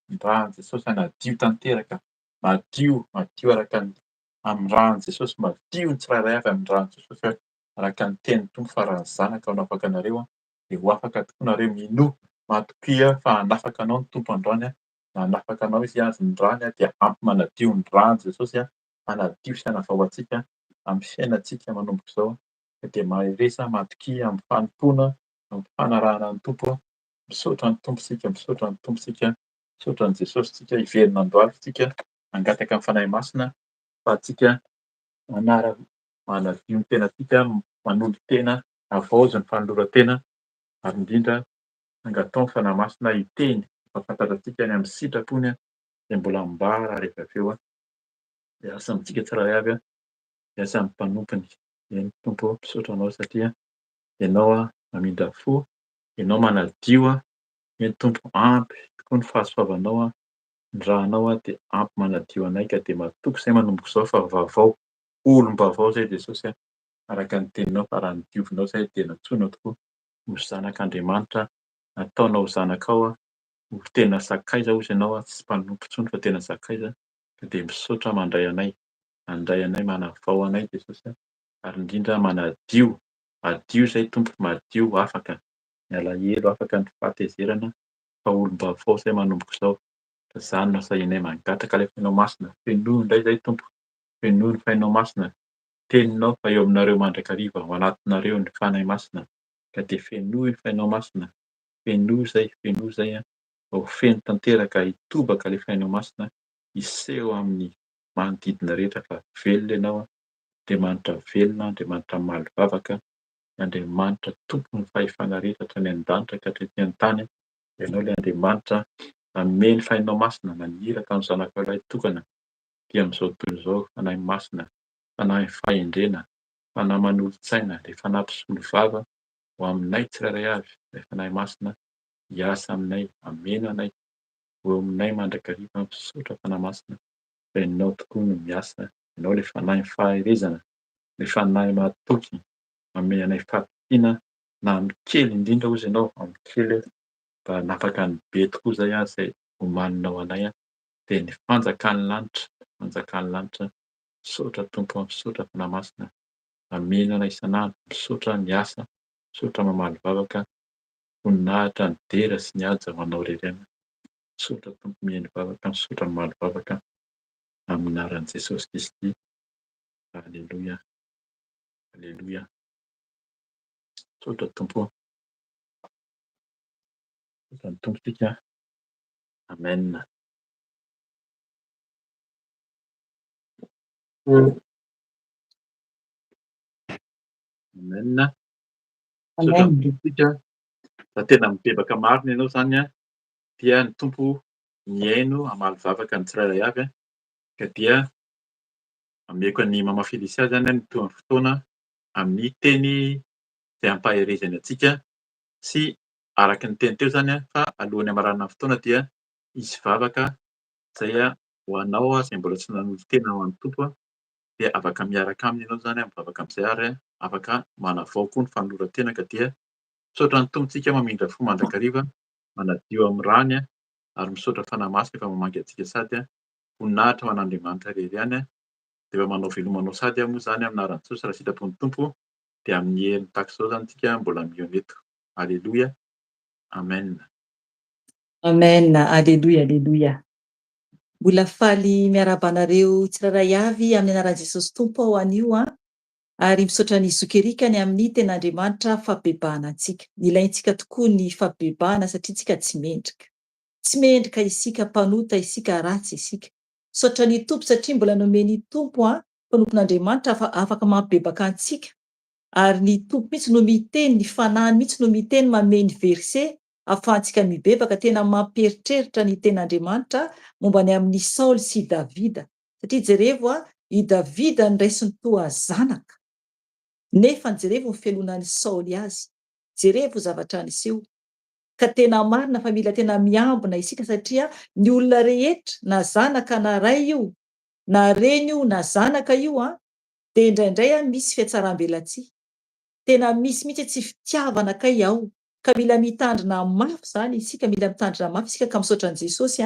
ny rahan'i Jesosy hanadio tanteraka, madio araka ny amin'ny rahan'i Jesosy, madio ny tsirairay avy amin'ny rahan'i Jesosy araka ny tenin'ny Tompo fa raha ny zanaka ao hanafaka anareo dia ho afaka tokoa nareo minohy matokia fa hanafaka anao ny Tompo androany, na hanafaka anao izy azy ny rany dia ampy manadio ny rahan'i Jesosy hanadio sy hanavao antsika amin'ny fiainantsika manomboka izao dia mahiresa matokia amin'ny fanompoana, amin'ny fanarahana ny Tompo, misaotra ny Tompo isika, misaotra ny Tompo isika, misaotra an'i Jesosy isika, hiverina androany isika, hangataka amin'ny fanahy masina fa antsika manadio ny tenantsika, manolo tena, havaozy ny fanoloran-tena ary indrindra hangatao ny fanahy masina hiteny ampahafantatra antsika any amin'ny sitrapony izay mbola ambara rehefa avy eo. Hiasa amintsika tsirairay avy, hiasa amin'ny mpanompony. Eny Tompo, misaotra anao satria ianao mamindra fo, ianao manadio. Eny Tompo, ampy tokoa ny fahasoavanao, ny rahanao dia ampy manadio anay ka dia mahatoky izay manomboka izao fa vaovao, olom-baovao izay Jesosy araka ny teninao fa raha ny diovinao izay dia natsoina tokoa ho zanak'Andriamanitra, nataonao zanakao, ho tena sakaiza hozy ianao, tsy mpanompo intsony fa tena sakaiza. dia misaotra mandray anay. Handray anay manavao anay Jesosy ary indrindra manadio. Adio izay Tompo, madio afaka. Miala elo afaka ny fahatezerana fa olom-baovao izay manomboka izao. Izany no sahianay mangataka ilay fainao masina. Fenoy indray izay Tompo, fenoy ny fainao masina. Teninao fa eo aminareo mandrakariva, ao anatinareo ny fanahy masina. Ka dia fenoy ny fainao masina. Fenoy izay ho feno tanteraka hitobaka ilay fainao masina, hiseho amin'ny manodidina rehetra fa velona ianao, Andriamanitra velona, Andriamanitra malivavaka, Andriamanitra tompon'ny fahefana rehetra hatrany an-danitra ka hatretỳ an-tany. Ianao ilay Andriamanitra manome ny fainao masina, maniraka ny zanakao ilay tokana. Dia amin'izao tontolo izao, fanahy masina, fanahy fahendrena, fanahy manolo-tsaina, ilay fanahy mpisolo vava ho aminay tsirairay avy, ilay fanahy masina hiasa aminay, hameno anay, ho aminay mandrakariva, misaotra fanahy masina. Fa ianao tokoa no miasa, ianao ilay fanahy faherezana, ilay fanahy mahatoky, manome anay fahatokina na amin'ny kely indrindra ozy ianao, amin'ny kely mba hanafaka ny be tokoa izay izay omaninao anay dia ny fanjakan'ny lanitra, misaotra Tompo, misaotra fanahy masina, hameno anay isan'andro, misaotra miasa, misaotra mamaly vavaka, voninahitra ny dera sy ny haja ho anao irery. Misaotra Tompo mihaino vavaka, misaotra mamaly vavaka, amin'ny anaran'i Jesosy Kristy. Alleluia, alleluia. Misaotra Tompo, misaotra ny Tompo isika. Amen. Amen. Misaotra ny Tompo isika. Raha tena mibebaka marina ianao izany dia ny Tompo mihaino hamaly vavaka ny tsirairay avy ka dia ameko ny Mama Felicia zany ny toa fotoana amin'ny teny izay ampaherezany antsika sy araka ny teny teo zany fa alohan'ny hamarana fotoana dia hisy vavaka izay ho anao izay mbola tsy nanolo-tena ho an'ny Tompo dia afaka miaraka aminy ianao zany mivavaka amin'izay ary afaka manavao koa ny fanoloran-tena ka dia misaotra ny tompontsika mamindra fo mandrakariva, manadio amin'ny rany ary misaotra fanahy masina efa mamangy antsika sady voninahitra ho an'Andriamanitra irery ihany dia efa manao velomanao sady moa zany amin'ny anaran'i Jesosy raha sitrapon'ny Tompo dia amin'ny heriny tahaka izao zany tsika mbola mioneto. Alleluia, amen. Amen, alleluia, alleluia. Mbola faly miaraba anareo tsirairay avy amin'ny anaran'i Jesosy Tompo ao anio ary misaotra ny zokerikany amin'ny ten'Andriamanitra fabebahana antsika. Ilaintsika tokoa ny fabebahana satria tsika tsy mendrika. Tsy mendrika isika, mpanota isika, ratsy isika. Misaotra ny Tompo satria mbola nomeny Tompo mpanompon'Andriamanitra afaka mampibebaka antsika. Ary ny Tompo mihitsy no miteny, ny fanahiny mihitsy no miteny mameny verse ahafahantsika mibebaka, tena mamperitreritra ny ten'Andriamanitra momba ny amin'ny Saoly sy Davida. Satria jerevo i Davida niraisiny toa zanaka. Nefa jerevo ny felonan'ny Saoly azy. Jerevo zavatra niseho. Ka tena marina fa mila tena miambina isika satria ny olona rehetra na zanaka na ray io, na reny io na zanaka io dia indraindray misy fiatsaram-belatsia. Tena misy mihitsy tsy fitiavana kay ao. Ka mila mitandrina mafy zany isika, mila mitandrina mafy isika ka misaotra an' Jesosy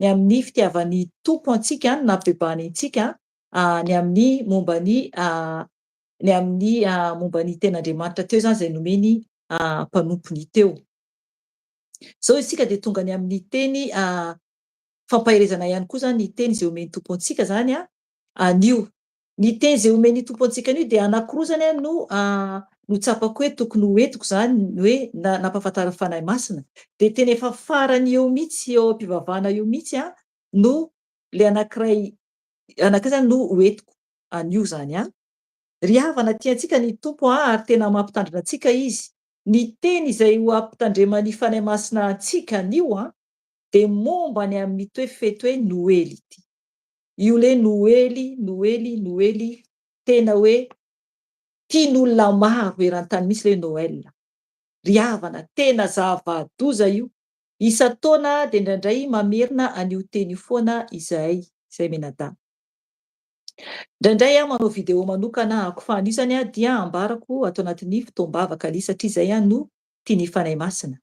ny amin'ny fitiavan'ny Tompo antsika, ny nampibebahany antsika ny amin'ny mombany momban'ny ten'Andriamanitra teo zany izay nomeny mpanompony teo. Zao isika dia tonga ny amin'ny teny fampaherezana ihany koa zany ny teny izay omeny Tompo antsika zany anio. Ny teny izay omeny Tompo antsika anio dia anankiroa zany no tsapako hoe tokony hoentiko zany hoe nampahafantariny fanahy masina. Dia teny efa farany eo mihitsy, eo am-pivavahana eo mihitsy no le anankiray zany no hoentiko anio zany ry havana tiantsika ny Tompo ary tena mampitandrina antsika izy. Ny teny izay ho ampitandreman'ny fanahy masina antsika anio dia momba ny amin'ny hoe fety hoe Noely ity. Io le Noely tena hoe tian'olona maro eran-tany misy le Noël. Ry havana tena zava-doza io. Isan-taona dia indraindray mamerina an'io teny io foana izahay menadà. Indraindray manao vidéo manokana ako fany io zany dia ambarako atao anatin'ny fotoam-bavaka ali satria izay no tiany fanahy masina.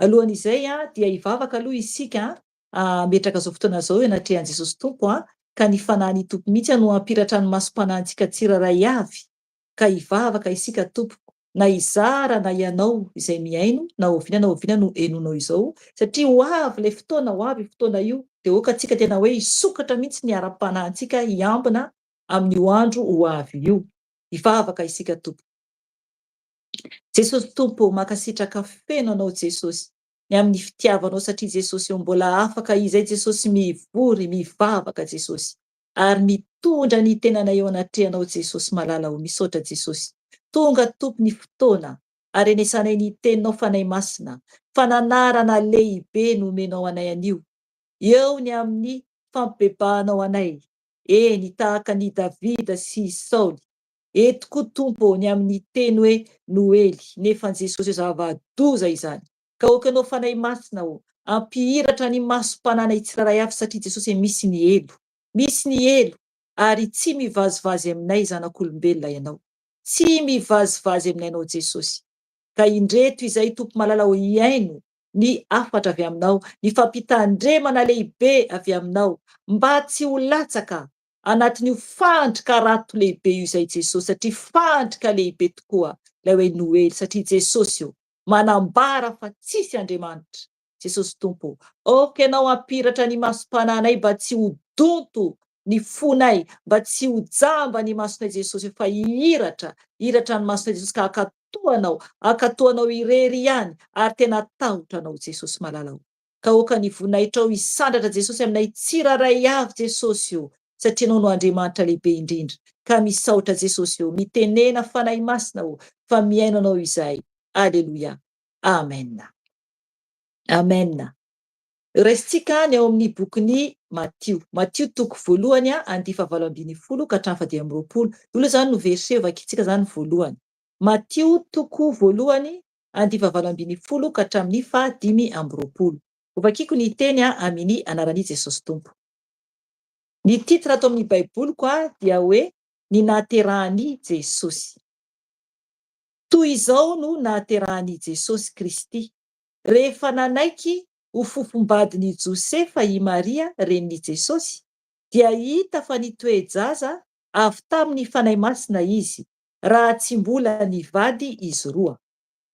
Alohan'izay dia hivavaka aloha isika metraka zao fotoana zao anatrehan'i Jesosy Tompo ka ny fanahy ny tompo mihitsy no hampiratra ny masom-panahintsika tsiraray avy, ka hivavaka isika tompoko, na izara na ianao izay miaino, na oviana no henonao izao, satria ho avy ilay fotoana, ho avy fotoana io, dia oka antsika tena hoe hisokatra mihitsy ny ara-panahintsika hiambina amin'io andro ho avy io. Hivavaka isika tompoko. Jesosy tompo, mankasitraka feno anao Jesosy, ny amin'ny fitiavanao, satria Jesosy eo mbola afaka izay Jesosy mivory, mivavaka Jesosy, ary mitondra ny tenanay eo anatrehanao Jesosy malala ho. Misaotra Jesosy. Tonga tompo ny fotoana, ary enesanay ny teninao fanay masina, fananarana lehibe no omenao anay anio. Eo ny amin'ny fampibebahanao anay. Eny tahaka ny Davida sy Saoly. Eto koa tompo ny amin'ny teny hoe Noely, nefa Jesosy zava-doza izany. Ka okanao fanay masina ho, ampihiratra ny masom-pananay tsiraray avy, satria Jesosy misy ny elo. Misy ny elo, ary tsy mivazivazy aminay zanak'olombelona ianao. Tsy mivazivazy aminay ianao Jesosy. Ka indreto izay tompo malala ho iaino ny afatra avy aminao, ny fampitandremana lehibe avy aminao, mba tsy ho latsaka anatin'io fandrika rato lehibe io izay Jesosy, satria fandrika lehibe tokoa ilay hoe Noely, satria Jesosy io manambara fa tsisy Andriamanitra. Jesosy tompo, ianao hampiratra ny masom-pananay mba tsy ho donto ny fonay, mba tsy ho jamba ny masonay Jesosy, fa hiratra ny masonay Jesosy, ka akatoanao irery ihany, ary tena tahotranao Jesosy malala ho. Ka oka ny voninahitrao hisandratra Jesosy aminay tsiraray avy Jesosy io, satria anao no Andriamanitra lehibe indrindra. Ka misaotra Jesosy io, mitenena fanahy masina ho, fa miaino anao izay. Aleluia. Amen. Amen. Resitsika ny ao amin'ny bokin'ny Matio toko voalohany andifa 8:20 ka hatramin'ny 10:20. Io zany no verset vakitsika zany voalohany. Matio toko voalohany andifa 8:20 ka hatramin'ny 10:20. Vakiko ny teny amin'ny anaran'i Jesosy tompo. Ny titre ato amin'ny baiboliko dia hoe ny nahaterahan'i Jesosy. Toy izao no nahaterahan'i Jesosy Kristy, rehefa nanaiky ho fofombadin'i Josefa i Maria renin'i Jesosy, dia hita fa nitoe-jaza avy tamin'ny fanahy masina izy, raha tsy mbola nivady izy roa.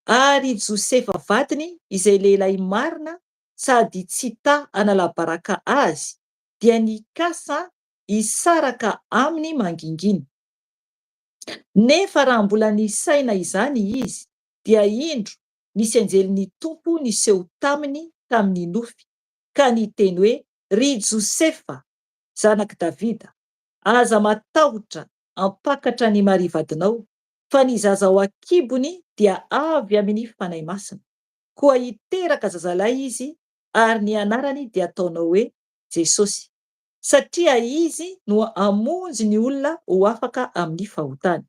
Ary Josefa vadiny, izay lehilahy marina sady tsy ta hanala-baraka azy, dia nikasa hisaraka aminy mangingina. Nefa raha mbola nisaina izany izy, dia indro nisy anjelin'ny tompo niseho tamin'ny nofy, ka niteny hoe, ry Josefa, zanak' Davida, aza matahotra ampakatra ny Maria vadinao, fa ny zaza ao an-kibony dia avy amin'ny fanahy masina. Koa hiteraka zazalahy izy, ary ny anarany dia ataonao hoe Jesosy, satria izy no hamonjy ny olona ho afaka amin'ny fahotany.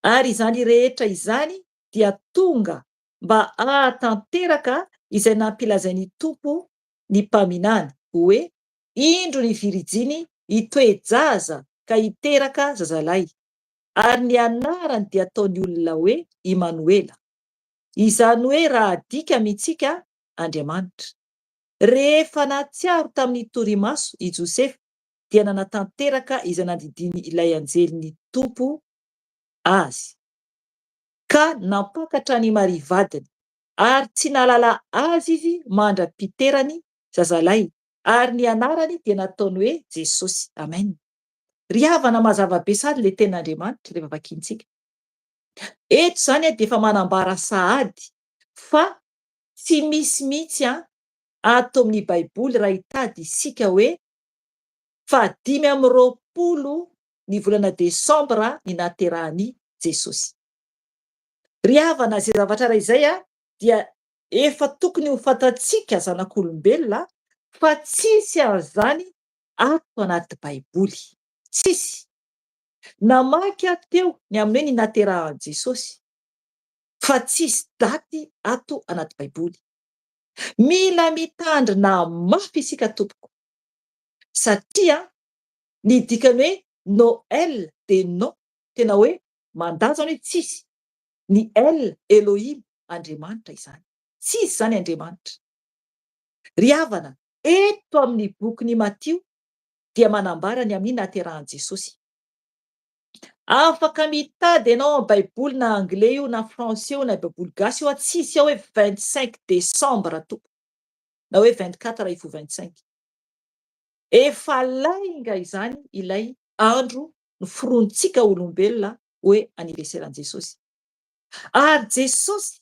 Ary izany rehetra izany dia tonga mba hahatanteraka izay nampilazain'ny tompo ny mpaminany, hoe indro ny virijiny hitoe-jaza ka hiteraka zazalahy, ary ny anarany dia ataony olona hoe Imanoela. Izany hoe raha adika amintsika Andriamanitra. Rehefa natsiaro tamin'ny torimaso i Josefa, dia nanatanteraka izay nandidiny ilay anjelin'ny tompo azy, ka nampakatra ny Maria vadiny, ary tsy nalala azy izy mandra-piterany zazalahy, ary ny anarany dia nataony hoe Jesosy. Amen. Ry havana mazava be sady le ten'Andriamanitra rehefa vakintsika. Eto zany dia efa manambara sahady fa tsy misy mihitsy ato amin'ny baiboly raha hitady isika hoe 520 ny volana Desambra ny nahaterahan'i Jesosy. Ry havana, zay zavatra raha izay dia efa tokony ho fantatsika zanak'olombelona fa tsisy an'izany ato anaty baiboly. Tsisy. Namaky teo ny amin'ny hoe ny nahaterahan'i Jesosy, fa tsisy daty ato anaty baiboly. Mila mitandrina mafy isika tompoko, satria ny dikany hoe Noël de non, tena hoe mandaja hoe tsisy. Ny El Elohim, Andriamanitra izany. Tsisy zany Andriamanitra. Ry havana, eto amin'ny bokin'i Matio dia manambara ny amin'ny nahaterahan Jesosy. Afaka mitady ianao amin'ny baiboly na anglais io na français io na baiboly gasy io tsisy ao hoe 25 décembre tompo na hoe 24 ivo 25. Efa lainga izany ilay andro noforonintsika olombelona hoe aniverseran Jesosy. Ary Jesosy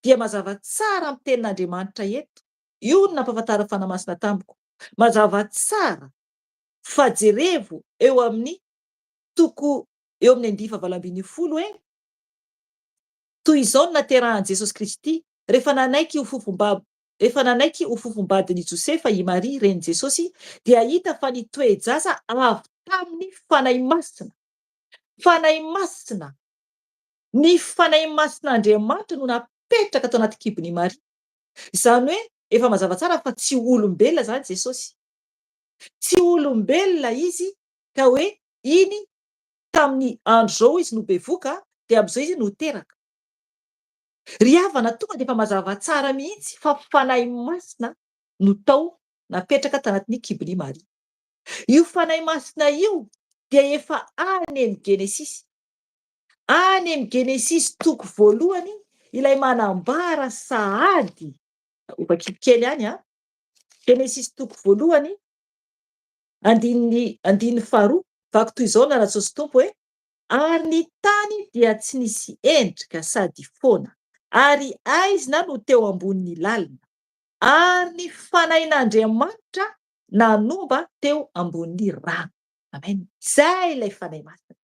dia mazava tsara amin'ny tenin'Andriamanitra eto. Io no nampahafantara fanamasina tamiko. Mazava tsara fa jerevo eo amin'ny eo amin'ny 2:20 hoe toy izao no naterahan Jesosy Kristy rehefa nanaiky ho fofombadin'i Josefa i Maria reny Jesosy dia hita fa ny toe-jasa avy tamin'ny fanahy masina. Fanahy masina. Ny fanahy masin'Andriamanitra no napetraka tao anaty kibon'i Maria. Izany hoe efa mazava tsara fa tsy olombelona zany Jesosy. Tsy olombelona izy ka hoe iny tamin'ny andro zao izy no bevoka dia amin'izao izy no teraka. Ry havana tonga dia efa mazava tsara mihitsy fa fanahy masina no tao napetraka tanatin'ny kibon'i Maria. Io fanahy masina io dia efa any amin'ny Genesisy. Any amin'ny Genesisy toko voalohany ilay manambara sahady. Ovakilikely any a. Genesisy toko voalohany andininy faharoa vaky toy izao na Jesosy Tompo hoe ary ny tany dia tsy nisy endrika sady foana ary aizina no teo ambonin'ny lalina ary ny fanahin'Andriamanitra nanomba teo ambonin'ny rano. Amen. Zay ilay fanahy masina.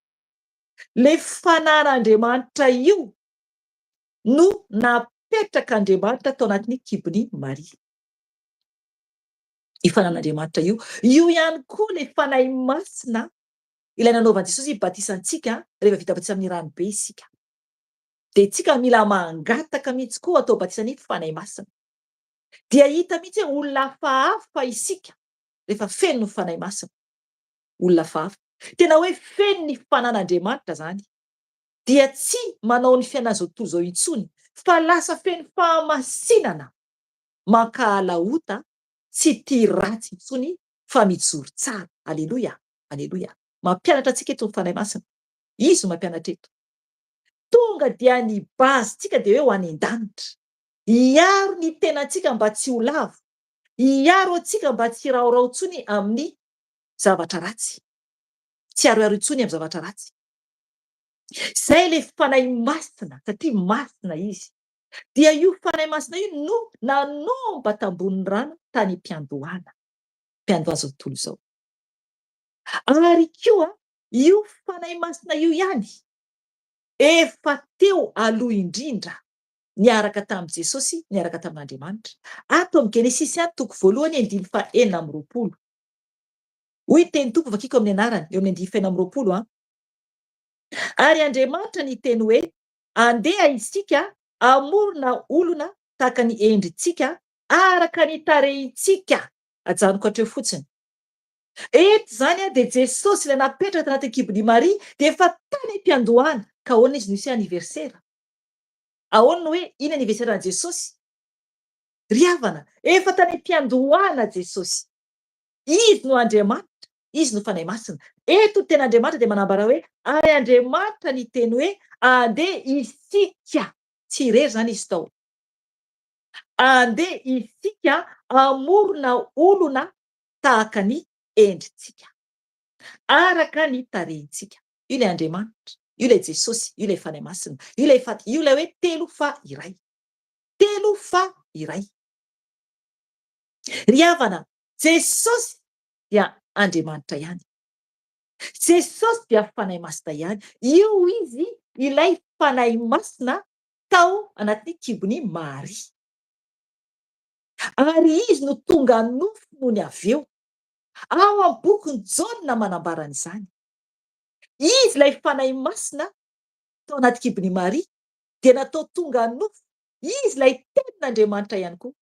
Le fanahyn'Andriamanitra io no napetraka Andriamanitra tao anatin'ny kibon'i Maria. Io fanahyn'Andriamanitra io ihany koa le fanahy masina ilay nanaovan'i Jesosy ibatisantsika rehefa vita batisa amin'ny ranobe isika. Dia tsika mila mangataka mihitsy koa atao batisany fanahy masina. Dia hita mihitsy hoe olona hafahafa isika rehefa feno ny fanahy masina. Olona hafahafa. Tena hoe feno ny fanan'Andriamanitra zany. Dia tsy manao ny fiainana zao tontolo zao intsony fa lasa feno fahamasinana, mankahala ota, tsy tia ratsy intsony fa mijoro tsara. Aleloia. Aleloia. Mampianatra antsika eto ny fanahy masina. Izy no mampianatra eto. Tonga dia ny bazintsika dia hoe ho any an-danitra. Hiaro ny tenantsika mba tsy ho lavo. Hiaro antsika mba tsy raorao intsony amin'ny zavatra ratsy. Tsy haroharo intsony amin'ny zavatra ratsy. Zay le fanahy masina satria masina izy. Dia io fanahy masina io no nanomba tambonin'ny rano tany am-piandohana. Mpiandoha zao tontolo zao. Ary koa io fanahy masina io ihany efa teo aloha indrindra niaraka tamin'i Jesosy, niaraka tamin'Andriamanitra. Ato amin'ny Genesisy any toko voalohany 2:20. Hoy teny Tompo vakiko amin'ny anarany eo amin'ny 2:20. Ary Andriamanitra niteny hoe andeha isika amorona olona tahaka ny endrintsika araka ny tarehintsika. Ajanoko hatreo fotsiny. Eto zany dia Jesosy ilay napetraka tanaty kibon'i Maria dia efa tany am-piandohana. Ka ahoana izy nisy aniversera? Ahoana hoe iny aniverseran Jesosy? Ry havana, efa tany am-piandohana Jesosy. Izy no Andriamanitra, izy no fanahy masina. Eto tena Andriamanitra dia manambara hoe ary Andriamanitra niteny hoe andeha isika. Tsy irery zany izy tao. Andeha isika amorona olona tahaka ny endrintsika. Araka ny tarehintsika. Io ilay Andriamanitra, io ilay Jesosy, io ilay fanahy masina. Io ilay hoe telo fa iray. Telo fa iray. Ry havana, Jesosy dia Andriamanitra ihany. Jesosy dia fanahy masina ihany. Io izy ilay fanahy masina tao anatin'ny kibon'i Maria. Ary izy no tonga nofo noho ny avy eo. Ao am-bokin'i Jaona manambara an'izany. Izy ilay fanahy masina tao anaty kibon'i Maria dia natao tonga nofo. Izy ilay tenin'Andriamanitra ihany koa.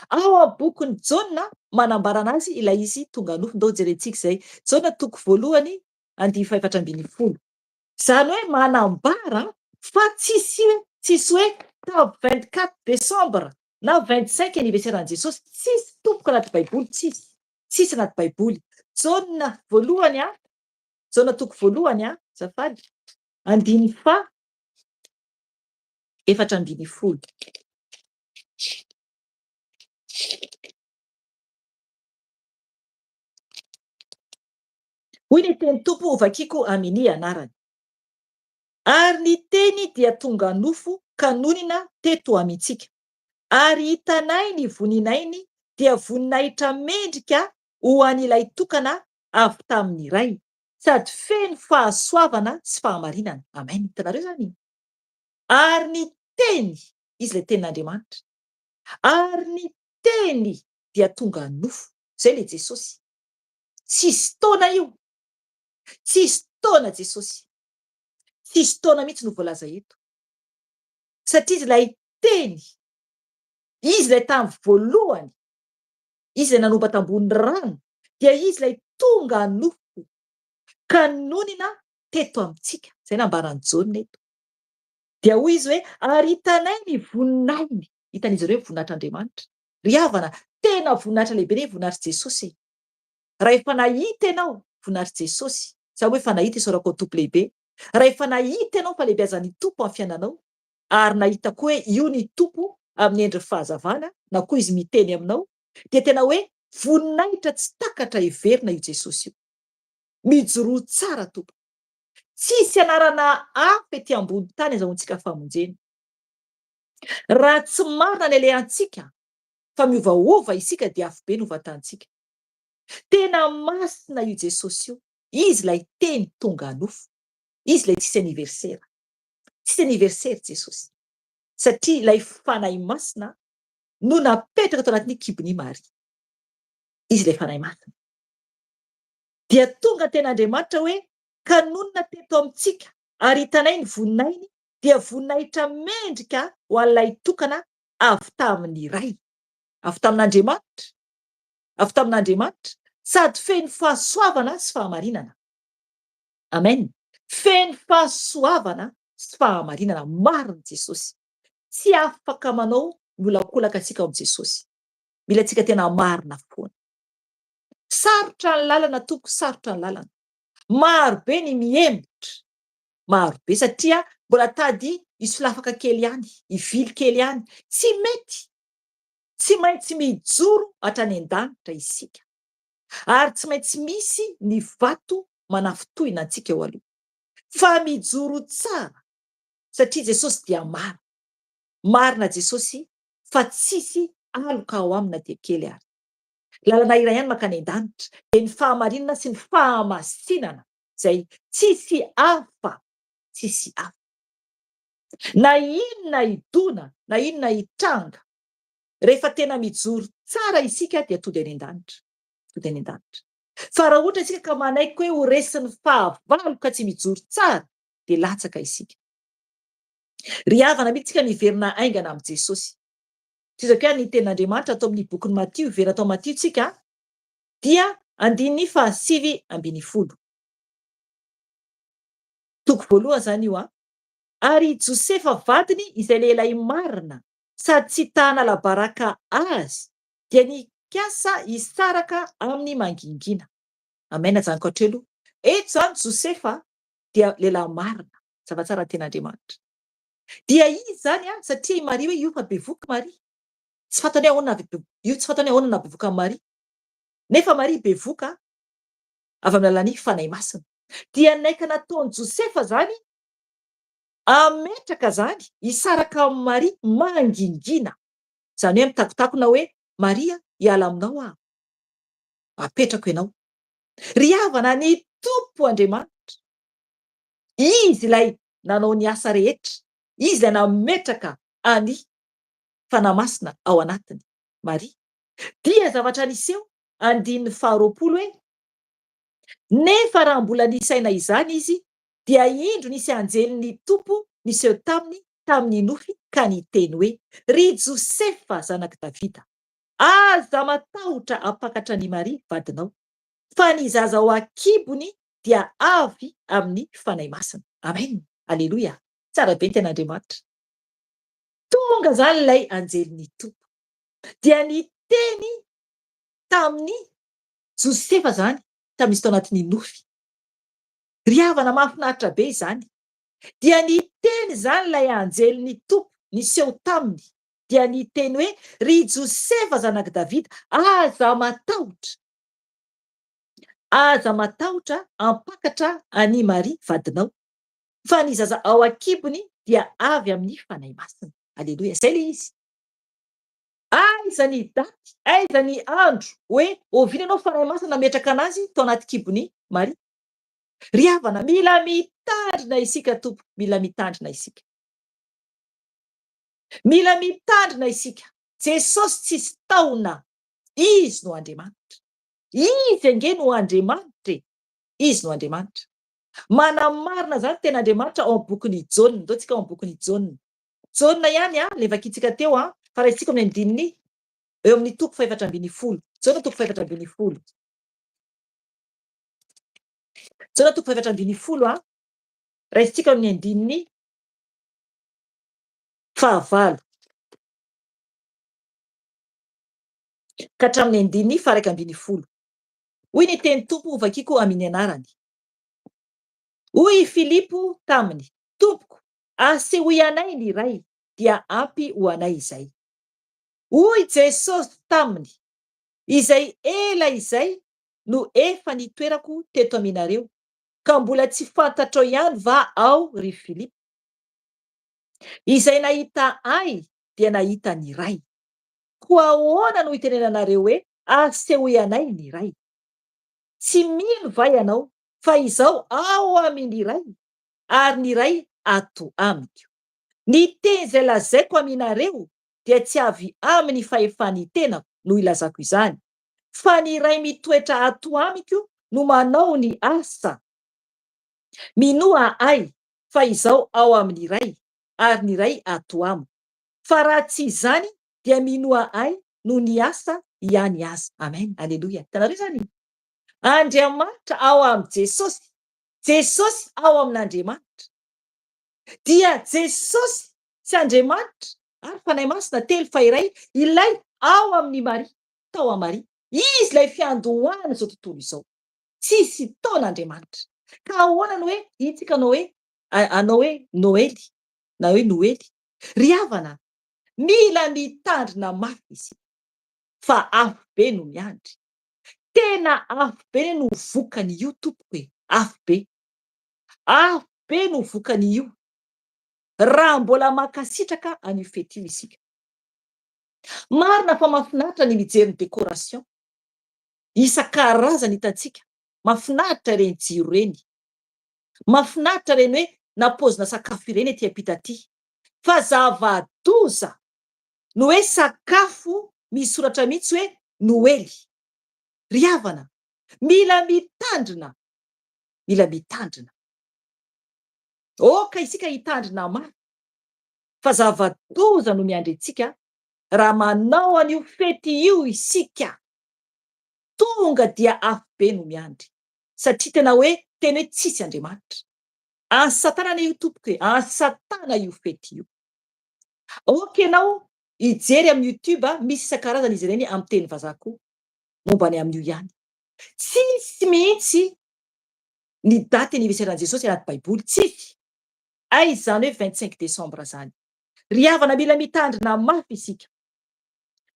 Ao am-bokin'i Jaona manambara anazy ilay izy tonga nofo. Ndao jerentsika izay. Jaona toko voalohany 4:20. Zany hoe manambara fa tsisy hoe tamin'ny 24 décembre na 25 aniverseran Jesosy. Tsisy tompoka anaty baiboly. Tsisy anaty baiboly. Jauna voalohany jauna toko voalohany zafady 4:7. Hoy ny teny tompo ho vakiako amin'ny anarany. Ary ny teny dia tonga nofo ka nonina teto amintsika. Ary hitanay ny voninainy dia voninahitra mendrika ho an'ilay tokana avy tamin'ny iray, sady feno fahasoavana sy fahamarinana. Amen. Hitanareo zany. Ary ny teny, izy ilay tenin'Andriamanitra. Ary ny teny dia tonga nofo. Zay le Jesosy. Tsisy taona io. Tsisy taona Jesosy. Tsisy taona mihitsy no voalaza eto. Satria izy ilay teny, izy ilay tamin'ny voalohany, izy ilay nanomba tambony rano, dia izy ilay tonga nofo ka nonina teto amintsika. Zay nambarany Jaona eto. Dia hoy izy hoe, ary hitanay ny voninainy. Hitan'izy ireo voninahitr'Andriamanitra. Ry havana, tena voninahitra lehibe ny voninahitry Jesosy. Raha efa nahita ianao voninahitry Jesosy, sa hoe efa nahita isaorako tompo lehibe. Raha efa nahita ianao fa lehibeazan'ny tompo amin'ny fiainanao, ary nahita koa hoe io ny tompo amin'ny endriny fahazavana, na koa izy miteny aminao, dia tena hoe voninahitra tsy takatra heverina io Jesosy io. Mijoroa tsara tompo. Tsisy anarana hafa ety ambony tany azahoantsika famonjena. Raha tsy marina ny alehantsika, fa miovaova isika dia afo be no vatantsika. Tena masina io Jesosy io. Izy ilay teny tonga nofo. Izy ilay tsisy aniversera. Tsisy aniversera Jesosy. Satria ilay fanahy masina no napetraka tao anatin'ny kibon'i Maria. Izy ilay fanahy masina. Dia tonga ten'Andriamanitra hoe, ka nonina teto amintsika, ary hitanay ny voninainy, dia voninahitra mendrika ho an'ilay tokana avy tamin'ny iray. Avy tamin'Andriamanitra. Avy tamin'Andriamanitra. Sady feno fahasoavana sy fahamarinana. Amen. Feno fahasoavana sy fahamarinana. Marina Jesosy. Tsy afaka manao miolakolaka antsika ao Jesosy. Mila antsika tena marina foana. Sarotra ny lalana tompo, sarotra ny lalana. Maro be ny miembotra. Maro be satria mbola tady isolafaka kely ihany, ivily kely ihany. Tsy mety. Tsy maintsy mijoro hatrany an-danitra isika. Ary tsy maintsy misy ny vato manafitohina antsika eo aloha. Fa mijoro tsara satria Jesosy dia marina. Marina Jesosy fa tsisy aloka ao amina dia kely ary. Lalana iray ihany mankany an-danitra, dia ny fahamarinana sy ny fahamasinana zay tsisy hafa, tsisy hafa. Na inona idona, na inona hitranga, rehefa tena mijoro tsara isika dia tody any an-danitra. Tody any an-danitra. Fa raha ohatra isika ka manaiky hoe ho resin'ny fahavalo ka tsy mijoro tsara, dia latsaka isika. Ry havana mihitsy tsika niverina aingana amin'ny Jesosy. Tizako hoe ny tenin'Andriamanitra atao amin'ny bokin'ny Mattio, iverina atao Mattio tsika, dia 7:10. Toko voalohany zany io Ary Josefa vadiny izay lehilahy marina sady tsy tahanala baraka azy, dia nikasa hisaraka amin'ny mangingina. Amen zanak'atrelo. Eto zany Josefa dia lehilahy marina, zava-tsara ny ten'Andriamanitra. Dia izy zany satria i Maria hoe io fa bevoky Maria. Tsy fantany hoe ahoana io tsy fantany hoe ahoana nabevoka amin'ny Maria. Nefa Maria bevoka avy amin'ny alalan'ny fanahy masina. Dia naika nataon'i Josefa zany ametraka zany hisaraka amin'ny Maria mangingina. Zany hoe mitakotakona hoe Maria hiala aminao aho. Apetrako ianao. Ry havana ny Tompo Andriamanitra. Izy ilay nanao ny asa rehetra. Izy ilay nametraka any fanahy masina ao anatiny Maria. Dia zavatra niseho 2:20 hoe nefa raha mbola nisaina izany izy, dia indro nisy anjelin'ny Tompo niseho tamin'ny nofy ka niteny hoe, ry Josefa zanaky Davida, aza matahotra apakatra ny Maria vadinao, fa ny zaza ao an-kibony dia avy amin'ny fanahy masina. Amen. Aleloia. Tsara be ny ten'Andriamanitra. Tonga zany ilay anjelin'ny Tompo. Dia niteny tamin'ny Josefa zany tamin'izy tao anatin'ny nofy. Ry havana mahafinaritra be izany. Dia ny teny izany ilay anjeliny tompo niseho taminy, dia ny teny hoe: ry Josefa zanak'i Davida, aza matahotra, aza matahotra hampakatra any Maria vadinao, fa ny zaza ao an-kibony dia avy amin'ny fanahy masina. Aleloia, zay le izy. Aiza ny daty, aiza ny andro hoe oviana ianao fanahy masina nametraka anazy tao anaty kibony Maria. Ry havana, mila mitandrina isika tompo, mila mitandrina isika. Mila mitandrina isika. Jesosy tsisy tahona, izy no Andriamanitra. Izy ange no Andriamanitra e. Izy no Andriamanitra. Manamarina zany tena Andriamanitra ao am-bokin'ny Jaona. Ndao tsika ao am-bokin'ny Jaona. Jaona ihany le vakintsika teo fa raisitsika amin'ny andininy eo amin'ny toko 7:10. Jaona toko 7:10. Jaona toko 7:10 raisitsika amin'ny andininy 9 ka hatramin'ny andininy 11. Hoy ny teny tompo vakiko amin'ny anarany. Hoy Filipo taminy: Tompoko, asehoy anay ny iray, dia ampy ho anay izay. Hoy Jesosy taminy: izay ela izay no efa nitoerako teto aminareo, ka mbola tsy fantatrao ihany va ao ry Filipo? Izay nahita ay dia nahita ny iray. Koa ahoana no itenenanareo hoe asehoy anay ny iray? Tsy mino va ianao fa izaho ao amin'ny iray, ary ny iray ato amiko? Ny teny izay lazaiko aminareo dia tsy avy amin'ny fahefany tenako no ilazako izany, fa ny iray mitoetra ato amiko no manao ny asa. Minoa ahy fa izaho ao amin'ny iray, ary ny iray ato amiko. Fa raha tsy izany dia minoa ahy no ny asa ihany aza. Amen. Aleloia. Hitanareo zany? Andriamanitra ao amin'ny Jesosy, Jesosy ao amin'Andriamanitra. Dia Jesosy sy Andriamanitra ary fanahy masina telo fa iray, ilay ao amin'ny Maria, tao a Maria. Izy ilay fiandohana izao tontolo izao. Tsisy taon'Andriamanitra. Ka ahoana no hoe itsika anao hoe anao hoe Noely na hoe Noely? Ry havana, mila mitandrina mafy izy, fa afo be no miandry. Tena afo be no vokany io tompoko e. Afo be. Afo be no vokany io. Raha mbola mankasitraka an'io fety io isika. Marina fa mahafinaritra ny mijery ny décoration. Isan-karazany hitantsika. Mahafinaritra ireny jiro ireny. Mahafinaritra ireny hoe napaozina sakafo ireny ety ampita aty. Fa zava-doza no hoe sakafo misy soratra mihitsy hoe Noely. Ry havana, mila mitandrina. Mila mitandrina. Oka isika hitandrina mafy. Fa zava-doza no miandry antsika raha manao an'io fety io isika. Tonga dia afo be no miandry. Satria tena hoe tena hoe tsisy Andriamanitra. Ansatanana io tompoko e, ansatana io fety io. Oka ianao hijery amin'ny YouTube, misy isan-karazany izy ireny amin'ny teny vazaha koa. Momba ny amin'io ihany. Tsisy mihitsy ny daty aniverseran'i Jesosy anaty Baiboly. Tsisy. Aiza izany hoe 25 Desambra zany. Ry havana, mila mitandrina mafy isika.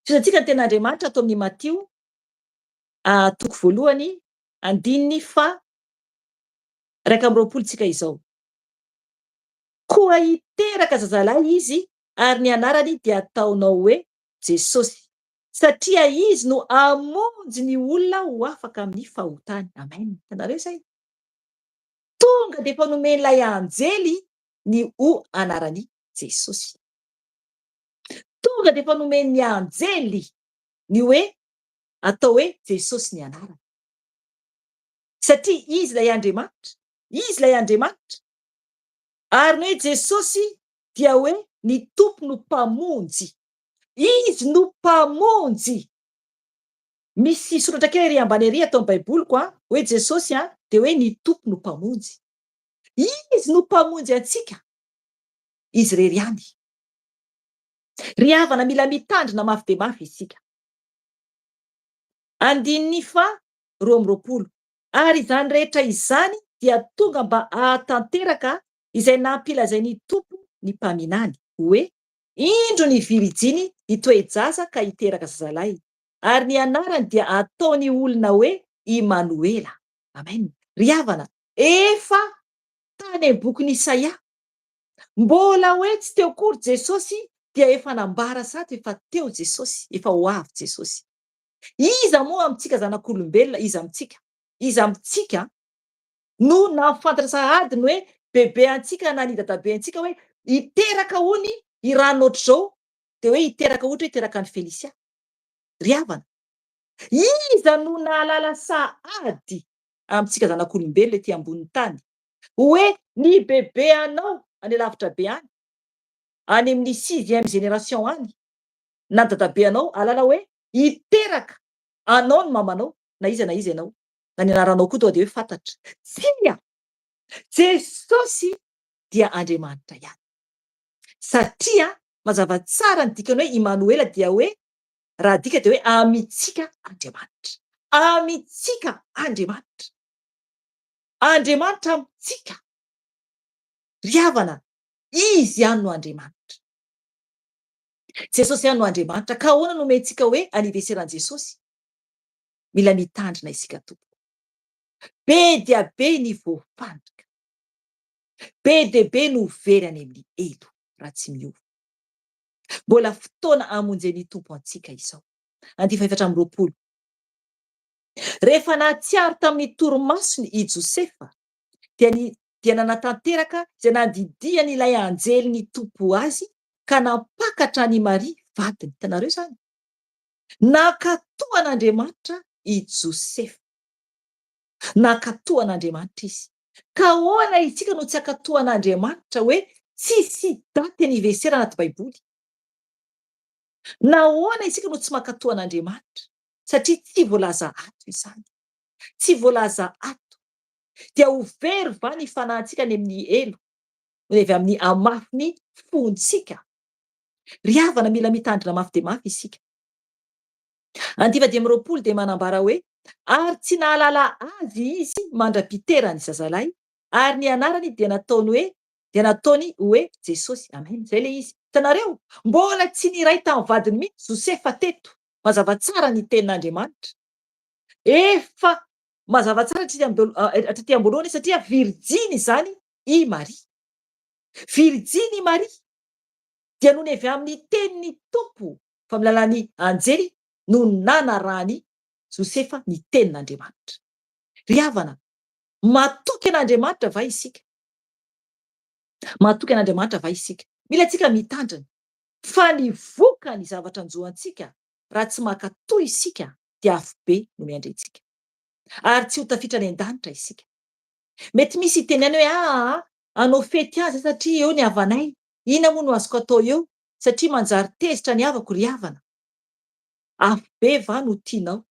Fizatsika ny ten'Andriamanitra atao amin'ny Matio toko 1 andininy 2:20 tsika izao. Koa hiteraka zazalahy izy, ary ny anarany dia ataonao hoe Jesosy, satria izy no amonjy ny olona ho afaka amin'ny fahotany. Amen. Hitanareo zay? Tonga dia efa nomen'ilay anjely ny ho anarany Jesosy. Tonga dia efa nomen'ny anjely ny hoe atao hoe Jesosy ny anarany. Satria izy ilay Andriamanitra, izy ilay Andriamanitra. Ary ny hoe Jesosy dia hoe ny tompo no mpamonjy. Izy no mpamonjy. Misy soratra kely ery ambany ery atao amin'ny Baiboliko hoe Jesosy dia hoe ny tompo no mpamonjy. Izy no mpamonjy antsika. Izy rery ihany. Ry havana, mila mitandrina mafy dia mafy isika. Andininy 2:20. Ary izany rehetra izany dia tonga mba ahatanteraka izay nampilazainy tompo ny mpaminany hoe indro ny virijiny hitoejaza ka hiteraka zazalahy, ary ny anarany dia ataony olona hoe Imanoela. Amen. Ry havana, efa tany am-bokin'ny Isaia mbola hoe tsy teo akory Jesosy dia efa nambara sady efa teo Jesosy, efa ho avy Jesosy. Iza moa amintsika zanak'olombelona, iza amintsika? Iza amintsika no nahafantatra sahadiny hoe bebe antsika na ny dadabe antsika hoe hiteraka hony i rano ohatr'izao, de hoe hiteraka ohatra hoe hiteraka ny Felisia. Ry havana, iza no nahalala sahady amintsika zanak'olombelona ety ambonin'ny tany hoe ny bebe anao any lavitra be any amin'ny 6e génération any, na dadabe anao alala hoe hiteraka anao ny mamanao na iza ianao, na ny anaranao koa tonga de hoe fantatra. Tsia! Jesosy dia Andriamanitra ihany. Satria mazava tsara ny dikany hoe Imanoela dia hoe raha dika de hoe amintsika Andriamanitra. Amintsika Andriamanitra. Andriamanitra amintsika. Ry havana, izy ihany no Andriamanitra. Jesosy ihany no Andriamanitra. Ka ahoana no omentsika hoe aniverseran Jesosy? Mila mitandrina isika tompoko. Be dia be ny voafandrika. Be dia be no very any amin'ny elo raha tsy miova. Mbola fotoana hamonjeny tompo antsika izao. 14:20. Rehefa nahatsiaro tamin'ny torimasony i Josefa dia nanatanteraka izay nandidiany ilay anjeliny tompo azy ka nampakatra ny Maria vadiny. Hitanareo izany? Nakatoan'Andriamanitra i Josefa. Nakatoan'Andriamanitra izy. Ka ahoana isika no tsy akatoan'Andriamanitra hoe tsisy daty aniversera anaty Baiboly? Nahoana isika no tsy mankatoan'Andriamanitra? Satria tsy voalaza ato izany. Tsy voalaza ato. Dia ho very va ny fanahintsika any amin'ny elo, avy amin'ny amafiny fontsika. Ry havana, mila mitandrina mafy de mafy isika. 20 dia manambara hoe ary tsy nahalala azy izy mandra-piterany zazalahy, ary ny anarany dia nataony hoe Jesosy. Amen. Zay le izy. Hitanareo, mbola tsy niray tamin'ny vadiny mihitsy Josefa teto. Mazava tsara ny tenin'Andriamanitra. Efa mazava tsara aty amboloany satria virijiny zany i Maria. Virijiny i Maria dia noho ny avy amin'ny tenin'ny tompo fa amin'ny alalan'ny anjely no nanarahany Josefa ny tenin'Andriamanitra. Ry havana, matoky an'Andriamanitra va isika? Matoky an'Andriamanitra va isika? Mila tsika mitandrina fa ny vokany zavatra anjoantsika raha tsy mankatoy isika dia afo be no miandrentsika. Ary tsy ho tafitra any an-danitra isika. Mety misy itenany hoe anao fety azy satria eo ny havanay. Ina moa no azoko atao eo? Satria manjary tezitra ny havako. Ry havana, afo be va no tianao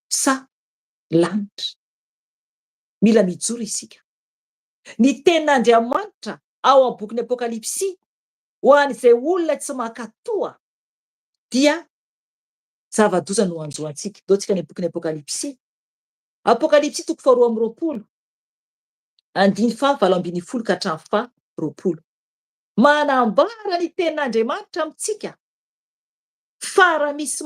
sa lanitra? Mila mijoro isika. Ny tenin'Andriamanitra ao amin'ny bokin'ny Apokalipsy ho an'izay olona tsy mankatoa dia zava-doza no anjoantsika. Daontsika ny bokin'ny Apokalipsy. Apokalipsy 2:20. 20 manambara ny tenin'Andriamanitra amintsika fa raha misy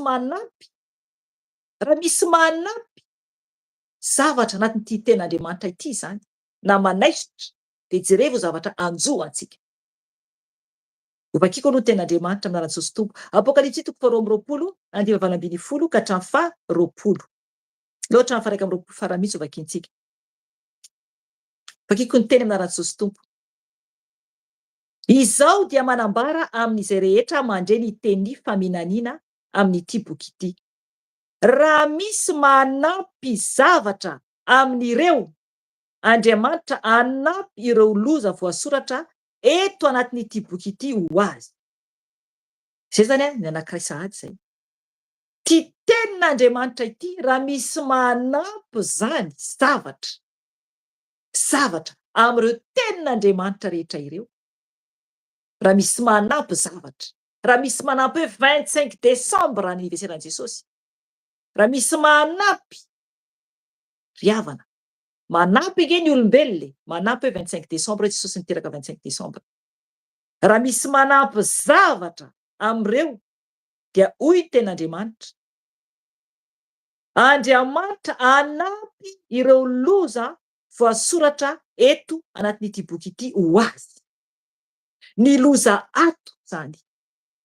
manampy zavatra anatin'ity tenin'Andriamanitra ity zany na manaisotra de jerevy zavatra anjo antsika. Vakiako aloha tenin'Andriamanitra amin'ny Jesosy tompo. Apokalipsy 2:20 20 ka hatramin'ny 20. Loatra amin'ny 1:20 farany mihitsy vakiantsika. Vakiako ny teny amin'ny Jesosy tompo. Izao dia manambara amin'izay rehetra mandre ny teny faminaniana amin'ity boky ity. Raha misy manampy zavatra amin'ireo, Andriamanitra anampy ireo loza voasoratra eto anatin'ity boky ity ho azy. Zay zany ny anankiray sahady zay. Ty tenin'Andriamanitra ity raha misy manampy zany zavatra amin'ireo tenin'Andriamanitra rehetra ireo. Raha misy manampy zavatra, raha misy manampy hoe 25 décembre aniverseran Jesosy, raha misy manampy Ry havana. Manampy ige ny olombelona, manampy hoe 25 Desambra Jesosy niteraka 25 Desambra. Raha misy manampy zavatra am'ireo dia hoy ny ten'Andriamanitra. Andriamanitra anampy ireo loza voasoratra eto anatin'ity boky ity ho azy. Ny loza ato zany.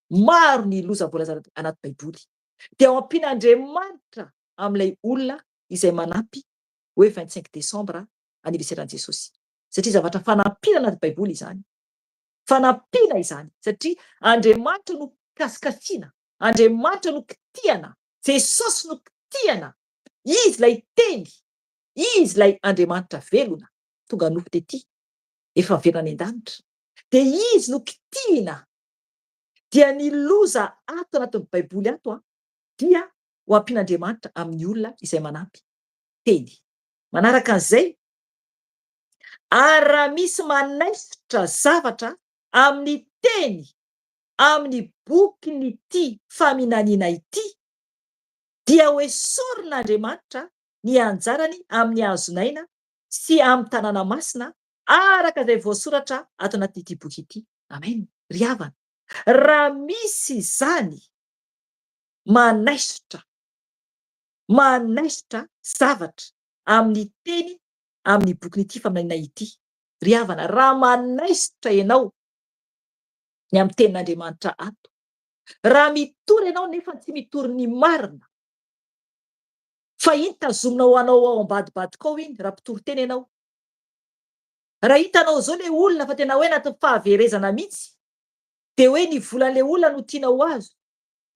Maro ny loza voalaza anaty Baiboly. Dia ao ampian'Andriamanitra amin'ilay olona izay manampy hoe 25 Desambra aniverseran'i Jesosy. Satria zavatra fanampiana anaty Baiboly izany. Fanampiana izany satria Andriamanitra no kasikasiana. Andriamanitra no kitihana. Jesosy no kitihana. Izy lay teny. Izy lay Andriamanitra velona. Tonga nofo tety. Efa velona any an-danitra. Dia izy no kitihana. Dia ny loza ato anatin'ny Baiboly ato dia ho ampian'Andriamanitra amin'ny olona izay manampy teny. Manaraka an'izay, ary raha misy manaisitra zavatra amin'ny teny, amin'ny bokin'ity faminaniana ity, dia hoesorin'Andriamanitra ny anjarany amin'ny hazonaina sy amin'ny tanàna masina araka izay voasoratra ato anatin'ity boky ity. Amen. Ry havana. Raha misy izany manaisitra zavatra amin'ny teny, amin'ny bokin'ity faminaniana ity. Ry havana, raha manaisitra ianao ny amin'ny tenin'Andriamanitra ato, raha mitory ianao nefa tsy mitory ny marina, fa iny tazomina ho anao ao ambadibadika ao iny raha mpitory teny ianao. Raha hitanao zao le olona fa tena hoe anaty fahaverezana mihitsy, dia hoe ny volan'le olona no tianao azo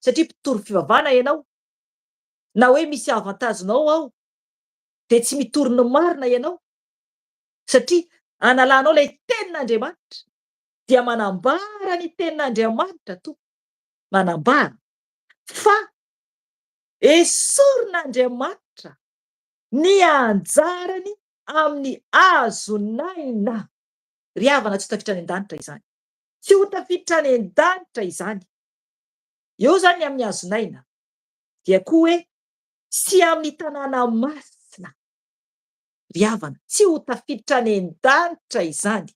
satria mpitory fivavahana ianao, na hoe misy avantagenao ao, dia tsy mitory ny marina ianao satria analanao ilay tenin'Andriamanitra. Dia manambara ny tenin'Andriamanitra to, manambara fa esorin'Andriamanitra ny anjarany amin'ny hazonaina. Ry havana, tsy ho tafiditra any an-danitra izany. Tsy ho tafiditra any an-danitra izany. Eo zany amin'ny hazonaina dia koa hoe sy amin'ny tanàna masina. Ry havana, tsy ho tafiditra any an-danitra izany.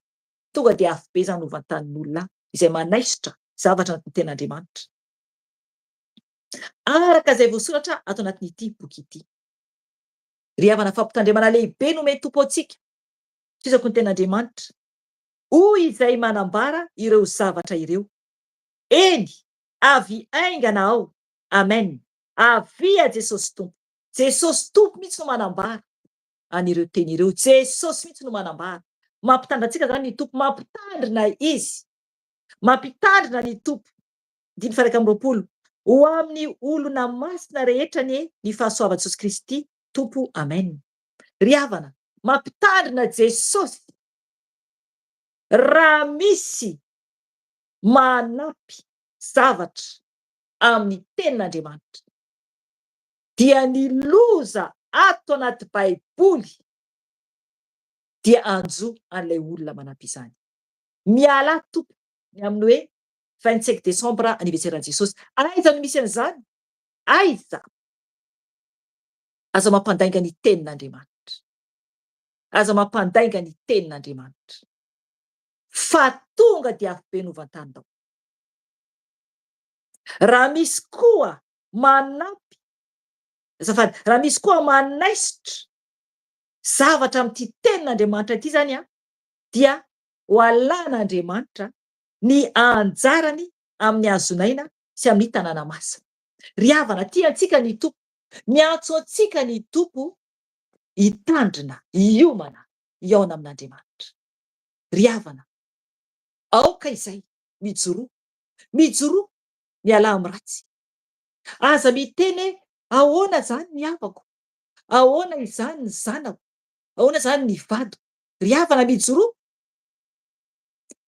Tonga dia afo be zany hovantanin'olona izay manaisitra zavatra anatin'ny ten'Andriamanitra. Araka izay voasoratra ato anatin'ity boky ity. Ry havana, fampitandremana lehibe no mety tompo antsika. Fisako ny ten'Andriamanitra. Hoy izay manambara ireo zavatra ireo. Eny, avy aingana aho. Amen. Avia Jesosy Tompo. Jesosy Tompo mihitsy no manambara an'ireo teny ireo. Jesosy mihitsy no manambara. Mampitandra antsika zany ny Tompo, mampitandrina izy. Mampitandrina ny Tompo. 2:20 ho amin'ny olona masina rehetra ny fahasoavan'i Jesosy Kristy Tompo. Amen. Ry havana, mampitandrina Jesosy. Raha misy manampy zavatra amin'ny tenin'Andriamanitra, dia ny loza ato anaty Baiboly dia anjo an'ilay olona manampy izany. Miala Tompo ny amin'ny hoe 25 Desambra aniverseran'i Jesosy. Aiza no misy an'izany? Aiza? Aza mampandainga ny tenin'Andriamanitra. Aza mampandainga ny tenin'Andriamanitra. Fa tonga dia afo be ny hovantaninao. Raha misy koa manampy, azafady, raha misy koa manaisitra zavatra amin'ity tenin'Andriamanitra ity zany dia ho alan'Andriamanitra ny anjarany amin'ny hazonaina sy amin'ny tanàna masina. Ry havana, tia antsika ny Tompo. Miantso antsika ny Tompo hitandrina, hiomana, hiaona amin'Andriamanitra. Ry havana, aoka izay mijoroa. Mijoroa miala amin'ny ratsy. Aza miteny ahoana zany ny havako? Ahoana izany ny zanako? Ahoana zany ny vadiko? Ry havana, mijoroa.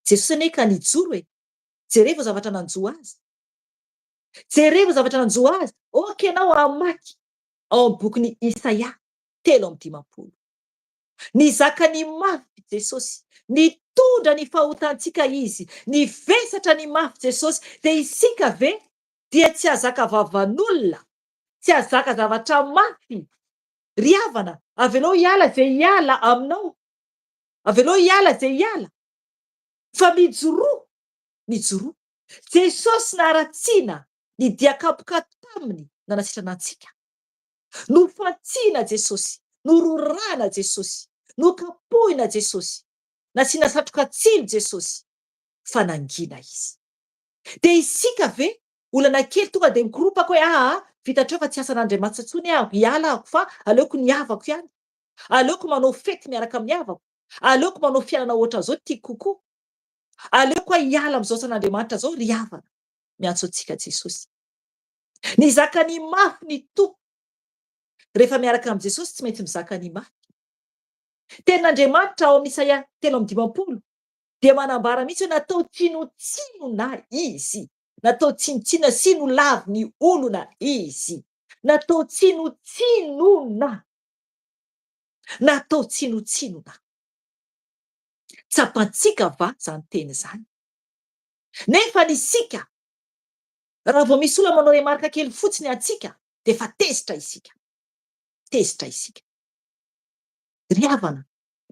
Jesosy anie ka nijoro e. Jereo zavatra nanjo azy. Jereo zavatra nanjo azy. Oka ianao amaky ao amin'ny bokin'i Isaia 3:20. Nizaka ny mafy Jesosy, nitondra ny fahotantsika izy, nivesatra ny mafy Jesosy, dia isika ve dia tsy hazaka vavan'olona, tsy hazaka zavatra mafy, ry havana, avelao hiala zay hiala aminao, avelao hiala zay hiala, fa mijoroa, mijoroa. Jesosy naratsiana ny diakapoka taminy nanasitrana antsika. Nofantsiana Jesosy, nororana Jesosy, nokapohina Jesosy, nasiana satroka tsilo Jesosy, fa nangina izy. De isika ve olana kely tonga de mikoropaka hoe vitatreo fa tsy asan'Andriamanitra intsony aho, hiala ahako fa aleoko ny havako ihany, aleoko manao fety miaraka amin'ny havako, aleoko manao fiainana ohatran' zao tiako kokoa, aleoko hiala am'izao san'Andriamanitra zao ry havana. Miantso antsika Jesosy. Nizaka ny mafy ny tompo. Rehefa miaraka am' Jesosy tsy maintsy mizaka ny mafy. Tenin'Andriamanitra ao amin'ny Isaia 3:20 dia manambara mihitsy hoe natao tsinotsinona izy, natao tsinotsinona sy no lavy ny olona izy, natao tsinotsinona, natao tsinotsinona. Tsapantsika va zany teny zany. Nefa nisika raha vao misy olona manao remarika kely fotsiny antsika de efa tezitra isika, tezitra isika. Ry havana,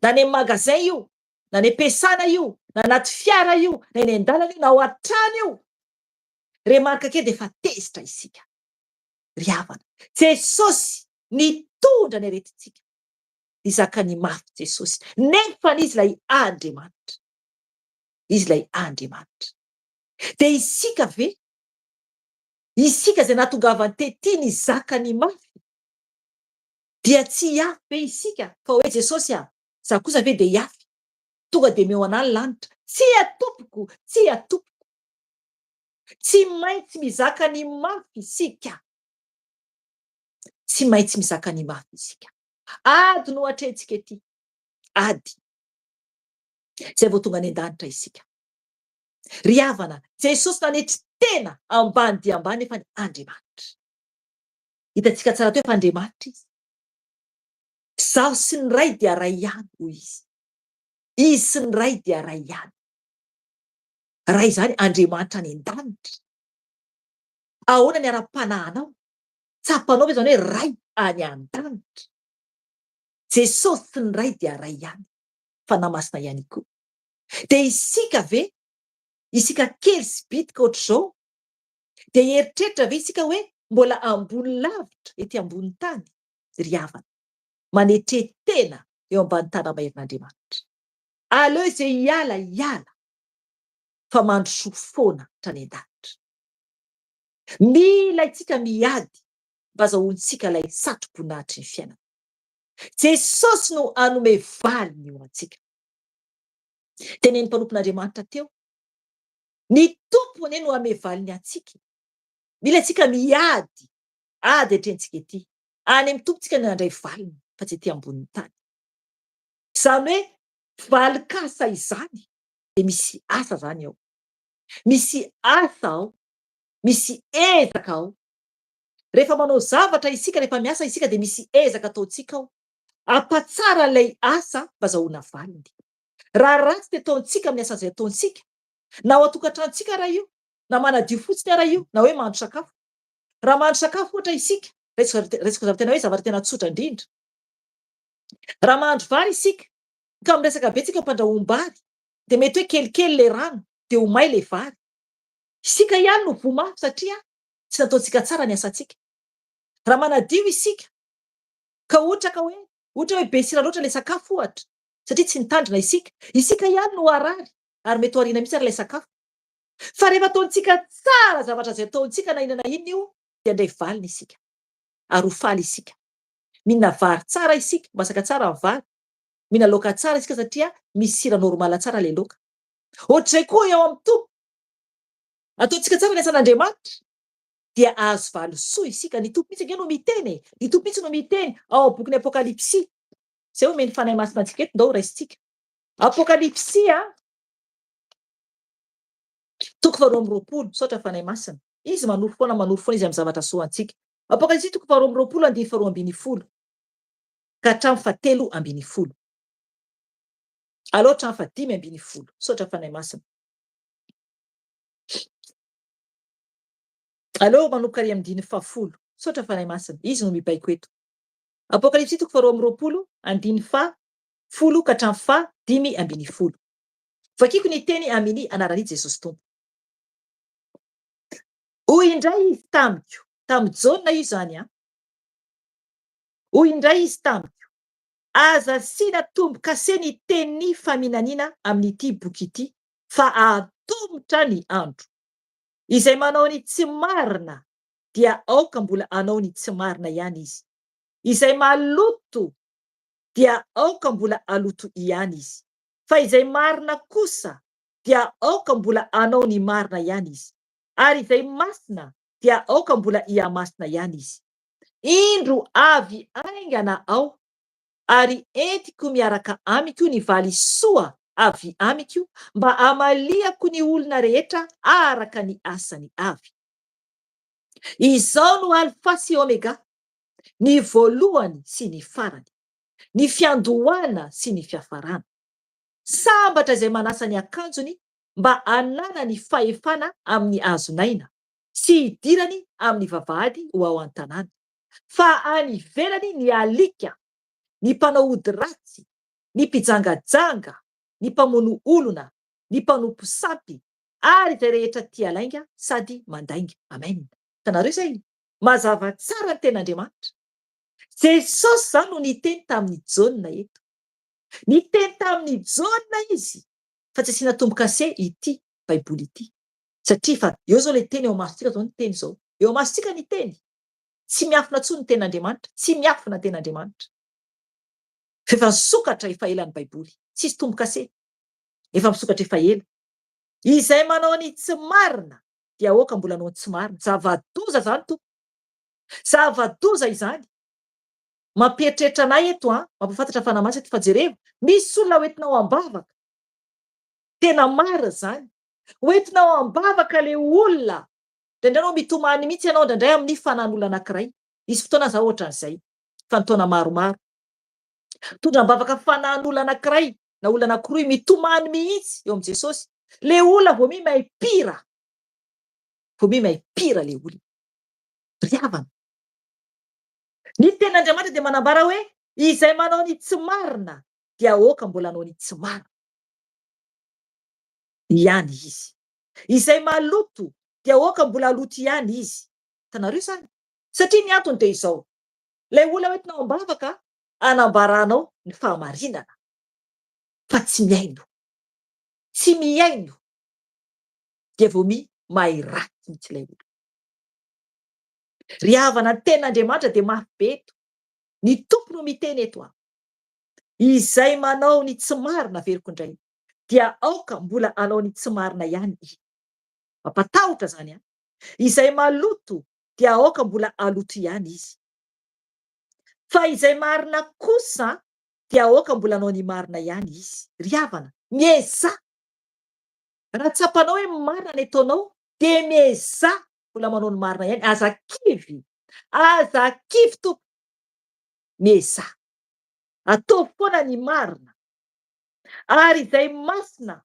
na any amin'ny magasin io, na any am-piasana io, na anaty fiara io, na eny an-dalana io, na ao an-trano io, remarika kely de efa tezitra isika. Ry havana, Jesosy nitondra ny aretintsika, nizaka ny mafy Jesosy, nefa n'izy ilay Andriamanitra, izy ilay Andriamanitra. De isika ve, isika zay nahatongavany tety nizaka ny mafy, dia tsy hiafy ve isika fa hoe Jesosy za kosa ve de hiafy, tonga de meo anahy ny lanitra, tsy atompoko, tsy atompoko. Tsy maintsy mizaka ny mafy isika, tsy maintsy mizaka ny mafy isika. Ady no hatrentsika ety, ady zay vao tonga any an-danitra isika. Ry havana, Jesosy nanetry tena ambany dia ambany nefa ny Andriamanitra. Hitantsika tsara teo efa Andriamanitra izy. Zaho sy ny ray dia ray ihany hoy izy. Izy sy ny ray dia ray ihany. Ray zany Andriamanitra any an-danitra. Ahoana ny ara-panahinao? Tsapanao ve zany hoe ray any an-danitra? Jesosy sy ny ray dia ray ihany, fa namasina ihany koa. De isika ve, isika kely sy bitika ohatr'izao, de eritreritra ve isika hoe mbola ambony lavitra ety ambony tany? Ry havana, manetretena eo ambany tanamaerin'Andriamanitra. Aleo izay hiala hiala, fa mandroso foana hatrany an-danitra. Mila itsika miady mba azahoantsika ilay satroboninahitry ny fiainana. Jesosy no hanome valiny eo antsika. Tenen'ny mpanompon'Andriamanitra teo, ny tompony no hanome valiny antsika. Mila itsika miady, ady hatrentsika ety. Any amin'ny tompontsika no handray valiny, fa tsy ety ambonin'ny tany. Zany hoe valikasa izany de misy asa zany ao. Misy asa ao, misy ezaka ao. Rehefa manao zavatra isika, rehefa miasa isika de misy ezaka ataontsika ao. Ampatsara ilay asa mba azahoana valiny. Raha ratsy ny ataontsika amin'ny asa izay ataontsika, na ao an-tokantranontsika raha io, na manadio fotsiny raha io, na hoe mahandro sakafo. Raha mahandro sakafo ohatra isika, resaka zavatra tena hoe zavatra tena tsotra indrindra. Raha mahandro vary isika, ka miresaka be tsika ampandrahoam-bary, de mety hoe kelikely le rano, de ho may le vary. Isika ihany no vomafy satria tsy nataontsika tsara ny asantsika. Raha manadio isika, ka ohatra hoe be sira loatra le sakafo ohatra, satria tsy nitandrina isika ihany no harary, ary mety ho ariana mihitsy ary le sakafo. Fa rehefa ataontsika tsara zavatra zay ataontsika na inona na inona io, de handray valiny isika, ary ho faly isika. Mihinana vary tsara isika, masaka tsara ny vary. Mihinana laoka tsara isika satria misy sira normala tsara le laoka. Ohatr'izay koa eo amin'ny tompo, ataontsika tsara ny asan'Andriamanitra, dia ahazo valosoa isika. Ny tompo mihitsy ange no miteny, ny tompo mihitsy no miteny ao amin'ny bokin'ny Apokalipsy. Zay omeny fanahy masina antsika eto ndao raisintsika. Apokalipsy 2:20, misaotra fanahy masina. Izy manoro foana izy amin'ny zavatra soantsika. Apokalipsy 2:20, ka hatramin'ny 7:10. Aleo hatramin'ny 5:10. Misaotra fanahy masina. Aleo manomboka ary amin'ny 10:10. Misaotra fanahy masina. Izy no mibaiko eto. Apokalipsy 2:10-15. Vakiko ny teny amin'ny anaran'i Jesosy Tompo. Hoy indray izy tamiko, tamy Jaona io zany a. Hoy indray izy tamiko, aza asiana tombo-kase ny tenin'ny faminaniana amin'ity boky ity, fa atombotra ny andro. Izay manao ny tsy marina dia aoka mbola anao ny tsy marina ihany izy. Izay maloto dia aoka mbola aloto ihany izy. Fa izay marina kosa dia aoka mbola anao ny marina ihany izy. Ary izay masina dia aoka mbola iamasina ihany izy. Indro avy aingana ao, ary entiko miaraka amiko ny valy soa avy amiko, mba amaliako ny olona rehetra araka ny asany avy. Izao no Alfa sy Omega, ny voalohany sy ny farany, ny fiandohana sy ny fiafarana. Sambatra izay manasa ny akanjony mba anana ny fahefana amin'ny hazonaina sy hidirany amin'ny vavahady ho ao an-tanàna. Fa any ivelany ny alika, ny mpanao ody ratsy, ny mpijangajanga, ny mpamono olona, ny mpanompo sampy, ary izay rehetra tia lainga sady mandainga. Amen. Hitanareo zay? Mazava tsara ny ten'Andriamanitra. Jesosy zany no niteny tamin'ny Jaona eto. Niteny tamin'ny Jaona izy, fa tsy asiana tombo-kase ity baiboly ity. Satria fa eo zao le teny eo masontsika zao ny teny zao. Eo masontsika ny teny. Tsy miafina tsony ny ten'Andriamanitra, tsy miafina ny ten'Andriamanitra. Efa nisokatra efa ela ny baiboly, tsisy tombo-kase. Efa misokatra efa ela. Izay manao ny tsy marina dia aoka mbola anao ny tsy marina. Zava-doza zany to. Zava-doza izany. Mampieritreritra anay eto mampafantatra fa namasina eto fa jereo. Misy olona hoentinao ambavaka. Tena marina zany. Hoentinao ambavaka le olona. Indraindray anao mitomany mihitsy ianao indraindray amin'ny fanan'olona anankiray. Misy fotoana za ohatran'izay. Fa ny taona maromaro. Tondra ambavaka fanan'olona anankiray na olona anankiroa mitomany mihitsy eo am' Jesosy. Le olona vao mi maipira. Vao mi maipira le olona. Riavana. Ny ten'Andriamanitra dia manambara hoe izay manao ny tsy marina dia aoka mbola anao ny tsy marina ihany izy. Izay maloto dia aoka mbola aloto ihany izy. Hitanareo zany? Satria ny antony dia izao. Le olona hoentinao ambavaka anambaranao ny fahamarinana. Fa tsy miaino. Tsy miaino. Dia vao mi mahay ratsy mihitsy ilay olona. Riavana ny ten'Andriamanitra dia mafy be eto. Ny tompo no miteny eto izay manao ny tsy marina veriko indray dia aoka mbola anao ny tsy marina ihany. Mampatahotra zany izay maloto dia aoka mbola aloto ihany izy. Fa izay marina kosa dia aoka mbola anao ny marina ihany izy. Riavana, mieza. Raha tsapanao hoe marina ny ataonao dia mieza mbola manao ny marina ihany. Aza kivy. Aza kivy tompo. Mieza. Atao foana ny marina. Ary izay masina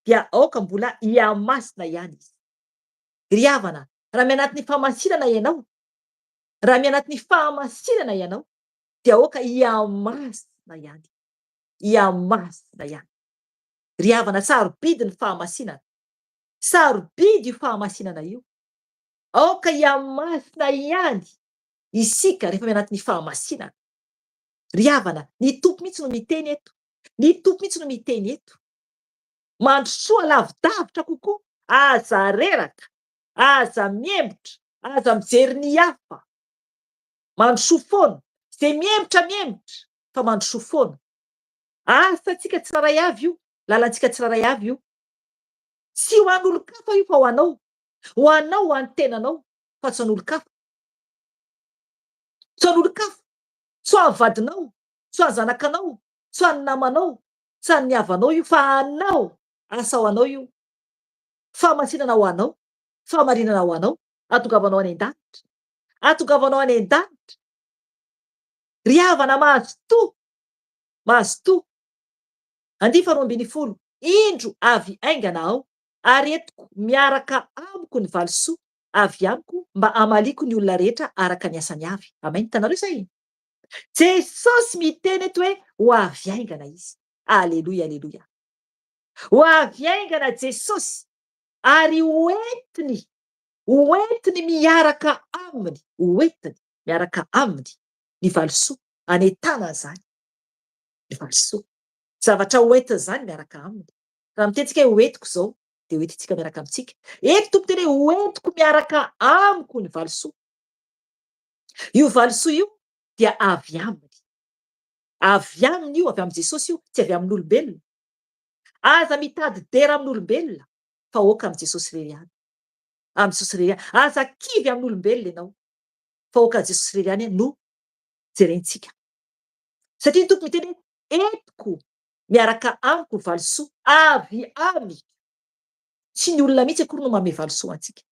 dia aoka mbola iamasina ihany izy. Riavana, raha mianatin'ny fahamasinana ianao, raha mianatin'ny fahamasinana ianao, dia aoka iamasina ihany. Iamasina ihany. Riavana, sarobidy ny fahamasinana. Sarobidy io fahamasinana io. Aoka iamasina ihany isika rehefa mianatin'ny fahamasinana. Riavana, ny tompo mihitsy no miteny eto. Ny tompo mihitsy no miteny eto. Mandrosoa lavidavitra kokoa. Aza reraka. Aza miembotra. Aza mijery ny hafa. Mandrosoa foana. Izay miembotra fa mandrosoa foana. Asantsika tsiraray avy io. Lalantsika tsiraray avy io. Tsy ho an'olon-kafa io fa ho anao. Ho anao, ho an'ny tenanao. Fa tsy an'olon-kafa. Tsy an'olon-kafa. Tsy ho an'ny vadinao. Tsy ho an'ny zanakanao. Tsy ho an'ny namanao. Tsy ho an'ny havanao io fa anao. Asa ho anao io. Fahamasinana ho anao. Fahamarinana ho anao. Atongavanao any an-danitra. Atongavanao any an-danitra. Riavana, mahazo toa. Mahazo toa. 12:10. Indro avy aingana ao, ary entiko miaraka amiko ny valisoa avy amiko mba amaliko ny olona rehetra araka ny asany avy. Amen. Hitanareo zay? Jesosy miteny eto hoe ho avy aingana izy. Aleloia, aleloia. Ho avy aingana Jesosy ary hoentiny miaraka aminy, hoentiny miaraka aminy ny valisoa anentanana zany ny valisoa. Zavatra hoentiny zany miaraka aminy. Raha mitentsika hoe hoentiko zao de hoentintsika miaraka amintsika. Eto tompo teny hoe hoentiko miaraka amiko ny valisoa. Io valisoa io dia avy aminy. Avy aminy io, avy amin' Jesosy io, tsy avy amin'olombelona. Aza mitady dera amin'olombelona fa oka amin' Jesosy irery ihany. Amin' Jesosy irery ihany. Aza kivy amin'olombelona ianao fa oka Jesosy irery ihany no jerentsika. Satria ny tompo miteny hoe entiko miaraka amiko ny valisoa avy amiko. Tsy ny olona mihitsy akory no manome valisoa antsika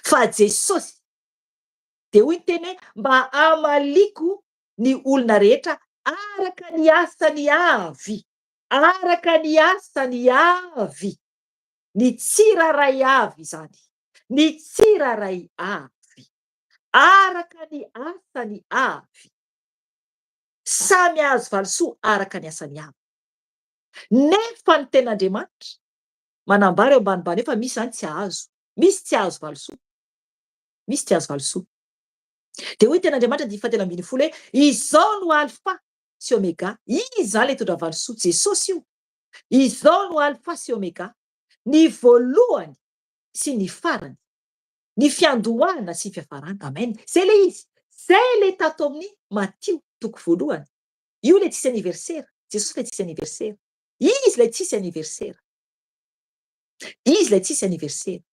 fa Jesosy. De hoy ny teny hoe mba amaliko ny olona rehetra araka ny asany avy. Araka ny asany avy. Ny tsiraray avy zany. Ny tsiraray avy. Araka ny asany avy. Samy azo valisoa araka ny asany avy. Nefa ny ten'Andriamanitra manambara eo ambanimbany eo fa misy zany tsy ahazo. Misy tsy ahazo valisoa. Misy tsy ahazo valisoa. De hoy ny ten'Andriamanitra ny 7:10 hoe izao no alfa sy omega. Izy zany le hitondra valisoa. Jesosy io. Izao no alfa sy omega. Ny voalohany sy ny farany. Ny fiandohana sy ny fiafarana. Amen. Zay le izy. Zay le tato amin'ny Matthieu toko voalohany. Io le tsisy anniversaire. Jesosy le tsisy anniversaire. Izy le tsisy anniversaire. Izy le tsisy anniversaire.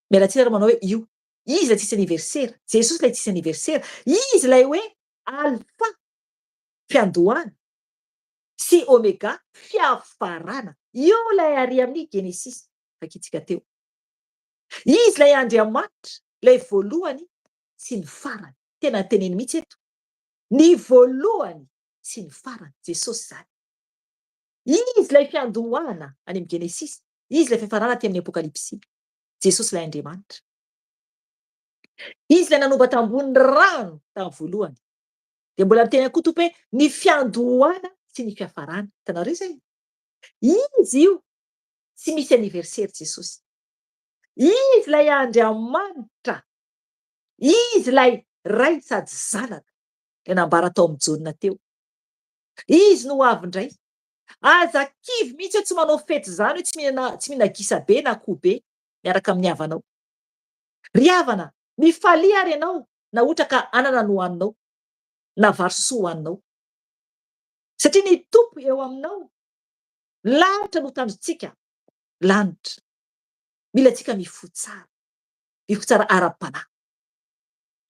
Mialantsina raha manao hoe io. Izy le tsisy anniversaire. Jesosy le tsisy anniversaire. Izy lay hoe alfa fiandohana sy omega fiafarana. Io lay ary amin'ny Genesis vakitsika teo. Izy lay Andriamanitra lay voalohany sy ny farany. Tena teneny mihitsy eto. Ny voalohany sy ny farany. Jesosy zany. Izy lay fiandohana any amin'ny Genesis. Izy lay fiafarana aty amin'ny Apokalipsy. Jesosy lay Andriamanitra. Izy lay nanomba tambony rano tamin'ny voalohany. De mbola miteny koa tompo hoe ny fiandohana sy ny fiafarana. Hitanareo zay? Izy io tsy misy anniversaire Jesosy. Izy lay Andriamanitra. Izy lay ray sady zanaka. Le nambara tao amin'ny Jaona teo. Izy no avy indray. Aza kivy mihitsy hoe tsy manao fety zany hoe tsy mihina gisa be na akoho be miaraka amin'ny havanao. Ry havana, mifalia ary ianao na ohatra ka anana no hohaninao na vary sosoa hohaninao. Satria ny tompo eo aminao. Lanitra no tanjotsika. Lanitra. Mila tsika mifoha tsara. Mifoha tsara ara-panahy.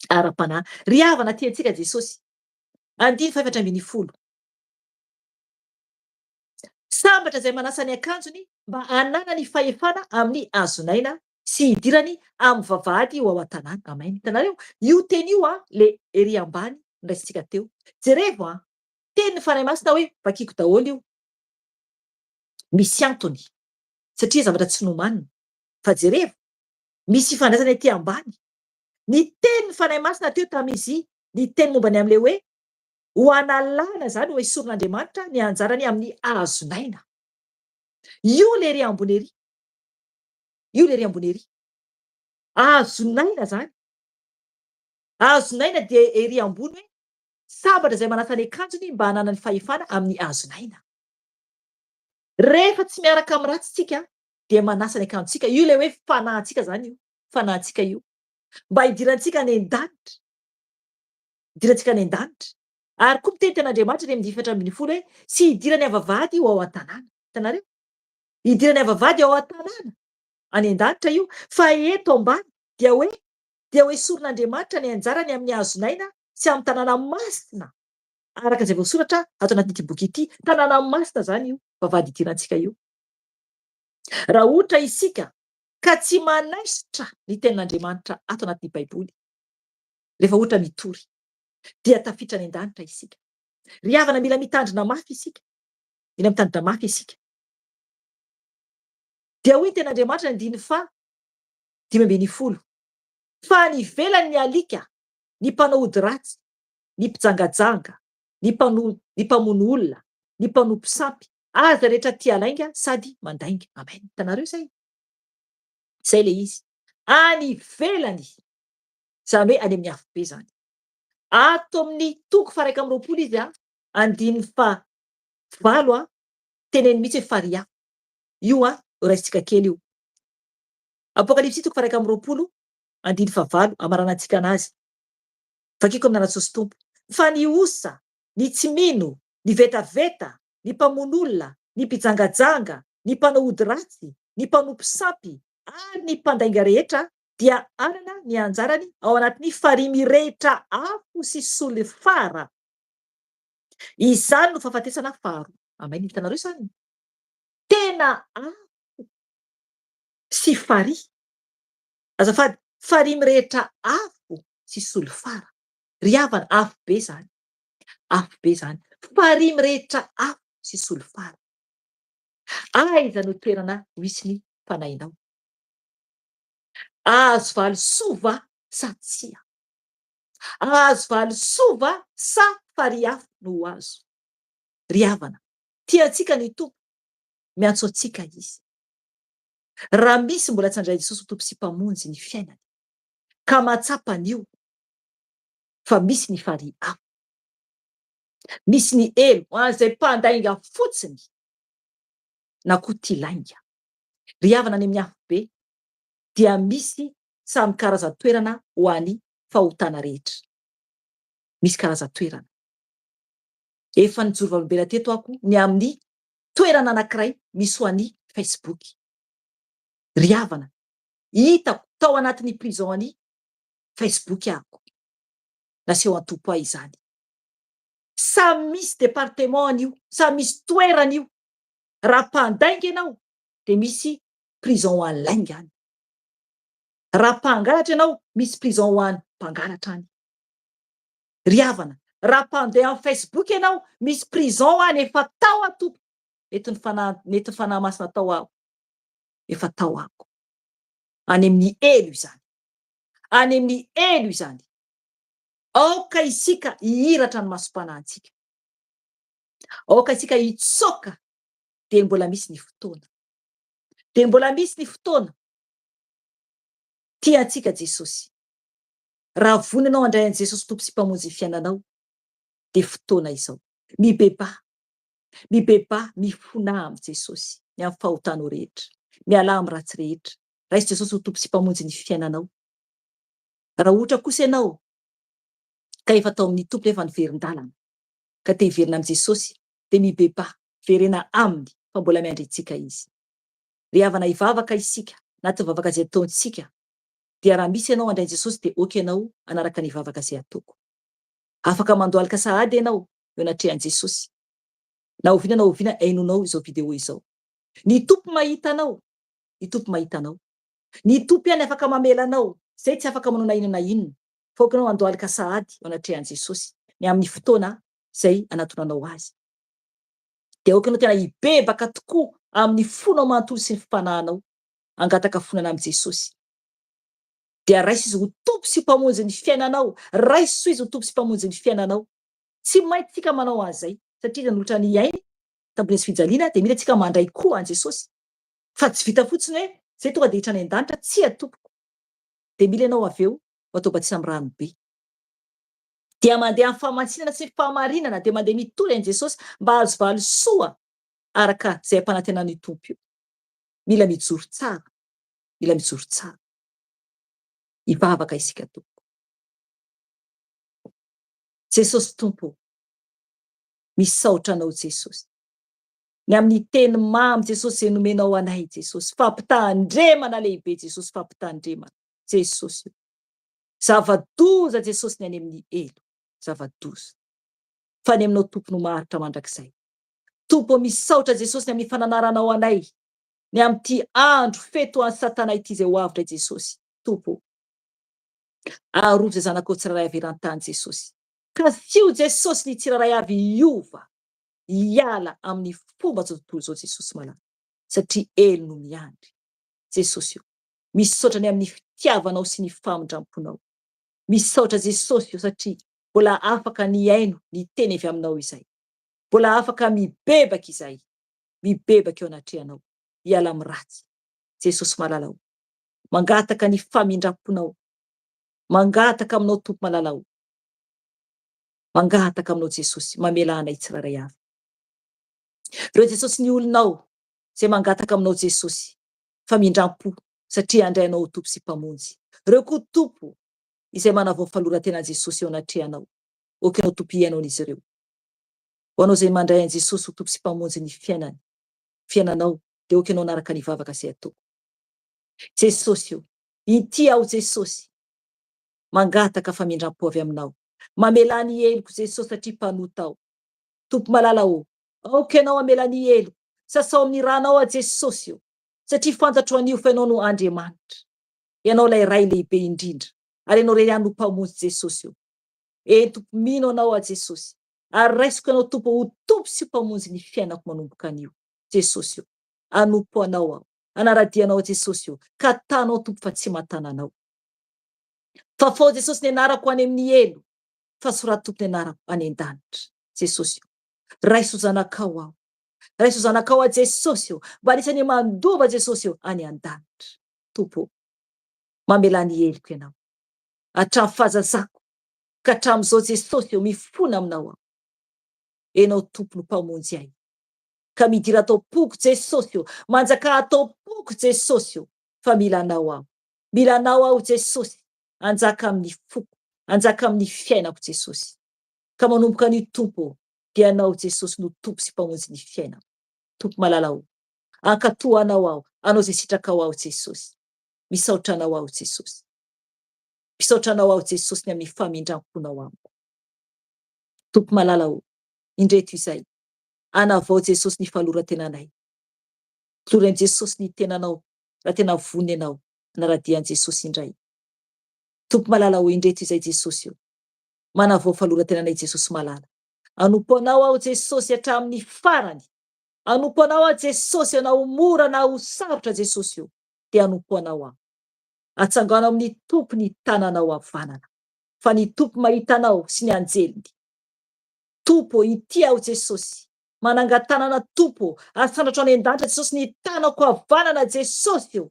Ara-panahy. Ry havana tiantsika Jesosy. 5:10. Sambatra izay manasa ny akanjony mba hanana ny fahefana amin'ny hazonaina sy hidirany amin'ny vavahady ho ao an-tanàna. Amen. Hitanareo? Io teny io le ery ambany ndraisintsika teo. Jerevo teny ny fanahy masina hoe vakiako daholo io. Misy antony. Satria zavatra tsy nomanina. Fa jerevo misy ifandraisana ety ambany. Ny teny ny fanahy masina teo tamin'izy ny teny momba ny amin'le hoe ho analana zany ho esorin'Andriamanitra ny anjarany amin'ny hazonaina. Io le ery ambony ery. Io le ery ambony ery. Hazonaina zany. Hazonaina dia ery ambony hoe sambatra izay manasa ny akanjony mba hanana ny fahefana amin'ny hazonaina. Rehefa tsy miaraka amin'ny ratsy tsika dia manasa ny akanjontsika. Io le hoe fanahintsika zany io. Fanahintsika io. Mba hidirantsika any an-danitra. Hidirantsika any an-danitra. Ary koa miteny ten'Andriamanitra ny 7:10 hoe sy hidirany avavady ho ao an-tanàna. Hitanareo? Hidirany avavady ao an-tanàna. Any an-danitra io. Fa eto ambany dia hoe esorin'Andriamanitra ny anjarany amin'ny hazonaina sy amin'ny tanàna masina. Araka izay voasoratra ato anatin'ity boky ity. Tanàna masina zany io. Vavady hidirantsika io. Raha ohatra isika ka tsy manaisitra ny tenin'Andriamanitra ato anatin'ny Baiboly. Rehefa ohatra mitory. Dia tafiditra any an-danitra isika. Ry havana mila mitandrina mafy isika. Mila mitandrina mafy isika. Dia hoy ny ten'Andriamanitra ny 5:10. Fa nivelany ny alika, ny mpanao ody ratsy, ny mpijangajanga, ny mpamono olona, ny mpanompo sampy, aza rehetra tia lainga sady mandainga. Amen. Hitanareo zay? Zay le izy. Any ivelany, zany hoe any amin'ny afo be zany. Ato amin'ny toko 120 izy a, 5:7 a, teneny mihitsy hoe faria. Io a, raisitsika kely io. Apokalipsy toko 120, 5:7 amaranantsika anazy. Vakiko amin'ny anaty tompo. Fa ny osa, ny tsy mino, ny vetaveta, ny mpamono olona, ny mpijangajanga, ny mpanao ody ratsy, ny mpanompo sampy, ary ny mpandainga rehetra dia anana ny anjarany ao anatin'ny farihy mirehitra afo sy solifara. Izany no fahafatesana faharoa. Amen. Hitanareo zany? Tena afo sy farihy. Azafady, farihy mirehitra afo sy solifara. Ry havana, afo be zany. Afo be zany. Farihy mirehitra afo sy solifara. Aiza no toerana misy ny fanahinao? Azo valy sova sa tsia? Azo valy sova sa farihy afo no azo? Ry havana, tiantsika ny tompo, miantso antsika izy. Raha misy mbola tsy handray Jesosy ho tompo sy mpamonjy ny fiainany, ka matsapa an'io, fa misy ny farihy afo, misy ny elo ho an'izay mpandainga fotsiny na koa tia lainga. Ry havana, any amin'ny afo be dia misy samy karazan-toerana ho an'ny fahotana rehetra. Misy karazan-toerana. Efa nijoro valombela teto ako ny amin'ny toerana anankiray misy ho an'ny Facebook. Ry havana, hitako tao anatin'ny prison any Facebook ako. Naseho an-tompo ahy izany. Samy misy departement an'io, samy misy toerana io. Raha mpandainga ianao dia misy prison ho an'ny lainga any. Raha mpangalatra ianao, misy prison ho an'ny mpangalatra any. Ry havana, raha mpandeha amin'ny Facebook ianao, misy prison ho an'ny efa tao atompo. Mety ny fanahy masina tao aho. Efa tao ako. Any amin'ny elo izany. Any amin'ny elo izany. Aoka isika hihiratra ny masom-panahintsika. Aoka isika hitsoka dia mbola misy ny fotoana. Dia mbola misy ny fotoana. Tiantsika Jesosy. Raha vonanao handray an'i Jesosy tompo sy mpamonjy ny fiainanao, dia fotoana izao. Mibeba, mifona amin'ny Jesosy, ny amin'ny fahotanao rehetra, miala amin'ny ratsy rehetra. Raisy Jesosy ho tompo sy mpamonjy ny fiainanao. Raha ohatra kosa ianao ka efa tao amin'ny tompo efa niverin-dalana, ka te hiverina amin'ny Jesosy, dia mibeba, verena aminy, fa mbola miandrintsika izy. Ry havana, hivavaka isika, na ty vavaka izay ataontsika, dia raha misy ianao handray Jesosy dia oky ianao anaraka ny vavaka izay ataoko. Afaka mandohalika sahady ianao eo anatrehan'i Jesosy. Na oviana hainonao izao video izao. Ny tompo mahita anao, ny tompo mahita anao. Ny tompo ihany afaka mamela anao, zay tsy afaka manao na inona na inona. Fa okanao andohalika sahady eo anatrehan'i Jesosy ny amin'ny fotoana izay anatonanao azy. Dia okanao tena hibebaka tokoa amin'ny fonao manontolo sy ny fifanahinao, angataka fonana amin'ny Jesosy. Dia raisy izy ho tompo sy mpamonjy ny fiainanao, raisy izy ho tompo sy mpamonjy ny fiainanao. Tsy maintsy tsika manao an'izay, satria nanohitra ny ainy tamboho sy fijaliana dia mila tsika mandray koa an Jesosy. Fa tsy vita fotsiny hoe zay tonga dia hitra any an-danitra, tsy atompoko. Dia mila ianao avy eo atao batisa amin'ny ranobe. Dia mandeha amin'ny fahamansinana sy fahamarinana, dia mandeha mitoly an Jesosy mba hahazo valisoa araka izay ampanantenan'ny tompo io. Mila mijoro tsara, mila mijoro tsara. Hivavaka isika tompoko. Jesosy tompo, misaotra anao Jesosy. Ny amin'ny teny mamy Jesosy izay nomenao anay Jesosy, fampitandremana lehibe Jesosy, fampitandremana Jesosy. Zava-doza Jesosy ny any amin'ny elo, zava-doza. Fa ny aminao tompo no maharitra mandrakizay. Tompo, misaotra Jesosy ny amin'ny fananaranao anay, ny amin'ity andro feto an'ny Satana ity izay ho avy Jesosy. Tompo, aharovo izay zanakao tsiraray avy eran-tany Jesosy. Ka fio Jesosy ny tsiraray avy hiova, hiala amin'ny fomba zao tontolo zao Jesosy malala. Satria elo no miandry. Jesosy io, misaotra ny amin'ny fitiavanao sy ny famindramponao. Misaotra Jesosy io satria mbola afaka ny aino ny teny avy aminao izay, mbola afaka mibebaka izay, mibebaka eo anatrehanao, hiala amin'ny ratsy. Jesosy malalao, mangataka ny famindramponao, mangataka aminao Tompo malalao, mangataka aminao Jesosy, mamela anay tsiraray avy. Reo Jesosy ny olonao zay mangataka aminao Jesosy, famindrampo satria andrainao Tompo sy mpamonjy. Reo koa Tompo izay manavao faloran-tena Jesosy eo anatrehanao, okanao Tompo hiainao an'izy ireo. Ho anao zay mandray an Jesosy ho Tompo sy mpamonjy ny fiainanao, dia okanao naraka ny vavaka izay ataoko. Jesosy io, ity aho Jesosy, mangataka famindrampo avy aminao, mamela ny heloko Jesosy satria mpanota aho. Tompo malalao, okanao amela ny heloko, sasao amin'ny ranao a Jesosy io, satria fantatro an'io fa ianao no Andriamanitra, ianao lay ray lehibe indrindra, ary ianao ray ano mpamonjy Jesosy io. Tompo mino anao a Jesosy, ary raisiko anao Tompo ho Tompo sy mpamonjy ny fiainako manomboka an'io. Jesosy io, anompo anao aho, anaradianao Jesosy io, ka tanao Tompo fa tsy matananao. Fa fao Jesosy ny anarako any amin'ny elo, fa soraty Tompo ny anarako any an-danitra. Jesosy io, raiso zanakao aho, raiso zanakao a Jesosy io, mba anisany mandova Jesosy io any an-danitra. Tompo, mamela ny heloko ianao, hatramin'ny fahazazako, ka hatramin'izao Jesosy io mifona aminao aho. Enao Tompo no mpamonjy ahy, ka midira atao poko Jesosy io, manjaka atao poko Jesosy io, fa milanao aho. Milanao aho Jesosy, anjaka amin'ny foko, anjaka amin'ny fiainako Jesosy. Ka manomboka ny Tompo, dia anao Jesosy no Tompo sy mpamonjy ny fiainako. Tompo malalao, ankatoanao aho, anao zay sitrakao aho Jesosy. Misaotra anao aho Jesosy. Misaotra anao aho Jesosy ny amin'ny famindramponao amiko. Tompo malalao, indreto izay, anavao Jesosy ny faloran-tenanay. Toloran'i Jesosy ny tenanao, raha tena voniny ianao, anaradian'i Jesosy indray. Tompo malalao, indreto izay Jesosy io, manavao faloran-tenanay Jesosy malala. Anompo anao aho Jesosy hatramin'ny farany. Anompo anao aho Jesosy, anao mora na ho sarotra Jesosy io, dia anompo anao aho. Atsangana amin'ny Tompo ny tananao havanana, fa ny Tompo mahita anao sy ny anjeliny. Tompo, ity aho Jesosy, manangan-tanana Tompo, ary sandratra any an-danitra Jesosy ny tanako havanana Jesosy io.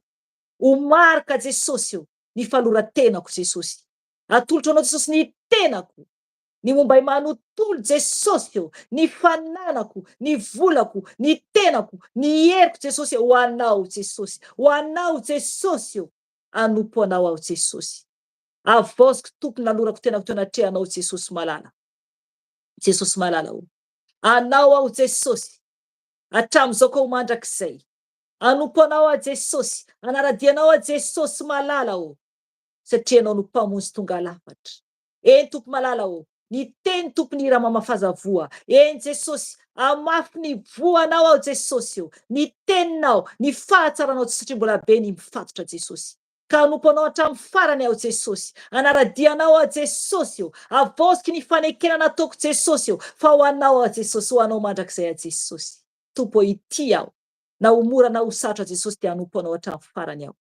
Ho marika Jesosy io, ny faloran-tenako Jesosy. Atolotra anao Jesosy ny tenako, ny momba manontolo Jesosy io, ny fananako, ny volako, ny tenako, ny heriko Jesosy io, ho anao Jesosy, ho anao Jesosy io. Anompo anao aho Jesosy. Avaoziko Tompo nalorako tenako teo anatrehanao Jesosy malala. Jesosy malala io, anao aho Jesosy, hatramin'izao ka ho mandrakizay. Anompo anao a Jesosy, anaradianao a Jesosy malala io, satria anao no mpamonjy tonga lafatra. Tompo malala io, ny teny Tompony raha mamafazavoa. Jesosy, amafy ny voanao aho Jesosy io, ny teninao, ny fahatsaranao satria mbola be ny mifatotra Jesosy. Ka anompo anao hatramin'ny farany aho Jesosy, anaradianao a Jesosy io, avaoziko ny fanekena nataoko Jesosy io, fa ho anao a Jesosy, ho anao mandrakizay a Jesosy. Tompo, ity aho, na ho mora na ho sarotra Jesosy, dia anompo anao hatramin'ny farany aho.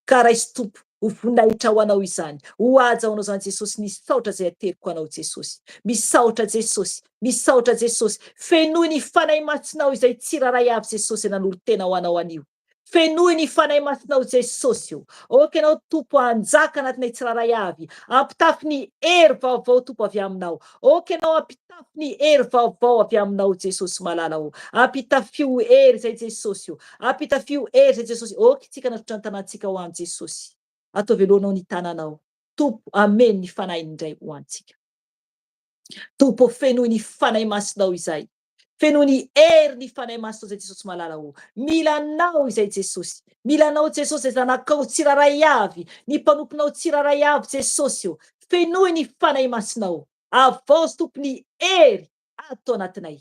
Ka raisy Tompo, ho voninahitra ho anao izany, ho aja ho anao zany Jesosy, misaotra zay ateriko anao Jesosy. Misaotra Jesosy, misaotra Jesosy. Fenoy ny fanahy masinao izay tsiraray avy Jesosy nanolo-tena ho anao anio. Fenoy ny fanahy masinao Jesosy io. Okanao Tompo anjaka anatinay tsiraray avy, ampitafy ny hery vaovao Tompo avy aminao. Okanao ampitafy ny hery vaovao avy aminao Jesosy malala io. Ampitafio hery zay Jesosy io. Ampitafio hery zay Jesosy. Tsika natratra ny tanantsika ho an Jesosy. Atao veloanao ny tananao. Tompo, amen ny fanahy indray ho antsika. Tompo, fenoy ny fanahy masinao izay. Fenoy ny hery ny fanahy masinao zay Jesosy malala io. Milanao izay Jesosy. Milanao Jesosy zay zanakao tsiraray avy, ny mpanomponao tsiraray avy Jesosy io. Fenoy ny fanahy masinao. Avaozy Tompo ny hery atao anatinay.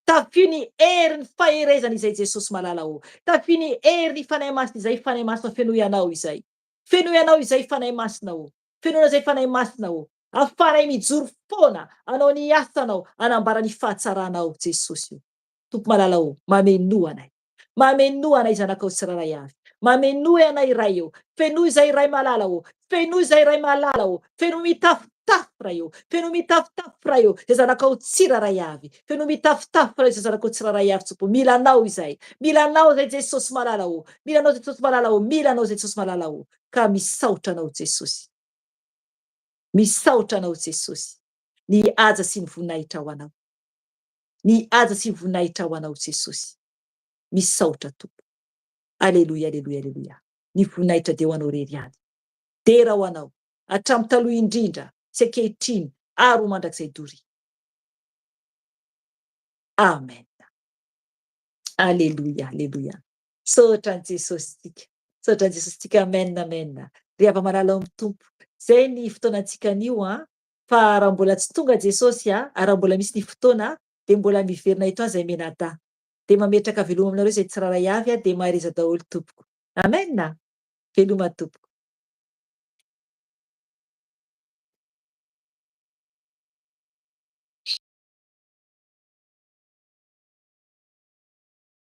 Tafio ny hery ny faherezana izay Jesosy malala io. Tafio ny hery ny fanahy masina izay fanahy masina fenoy anao izay. Fenoy anao izay fanahy masina io. Fenoy izay fanahy masina io. Afaray mijoro foana, anao ny asanao, anambara ny fahatsaranao Jesosy io. Tompo malala io, mamenoa anay. Mamenoa anay zanakao tsiraray avy. Mamenoa anay ray io. Fenoy izay ray malala io. Fenoy izay ray malala io. Fenoy mitafy mitafitafy eo, feno mitafitafy eo, zay zanakao tsy raray avy, feno mitafitafy zay zanakao tsy raray avy tsompo, milanao izay, milanao zay Jesosy malala o, milanao Jesosy malala o, milanao zay Jesosy malala o, ka misaotra anao Jesosy, misaotra anao Jesosy, ny haja sy ny voninahitra ho anao, ny haja sy ny voninahitra ho anao Jesosy, misaotra tompo. Aleloia, aleloia, aleloia. Ny voninahitra de ho anao rery any. Dera ho anao, hatramin'ny taloha indrindra, sy ankehitriny, ary ho mandrakizay dory. Amen. Aleluia, aleluia. Saotran Jesosy tika. Saotran Jesosy tika. Amen, amen. Ry hava malala amin'ny tompo. Zay ny fotoanantsika anio fa raha mbola tsy tonga Jesosy ary raha mbola misy ny fotoana de mbola miverina eto zay menada. De mametraka veloma aminareo zay tsy raray avy de mahariza daholo tompoko. Amen. Veloma tompoko.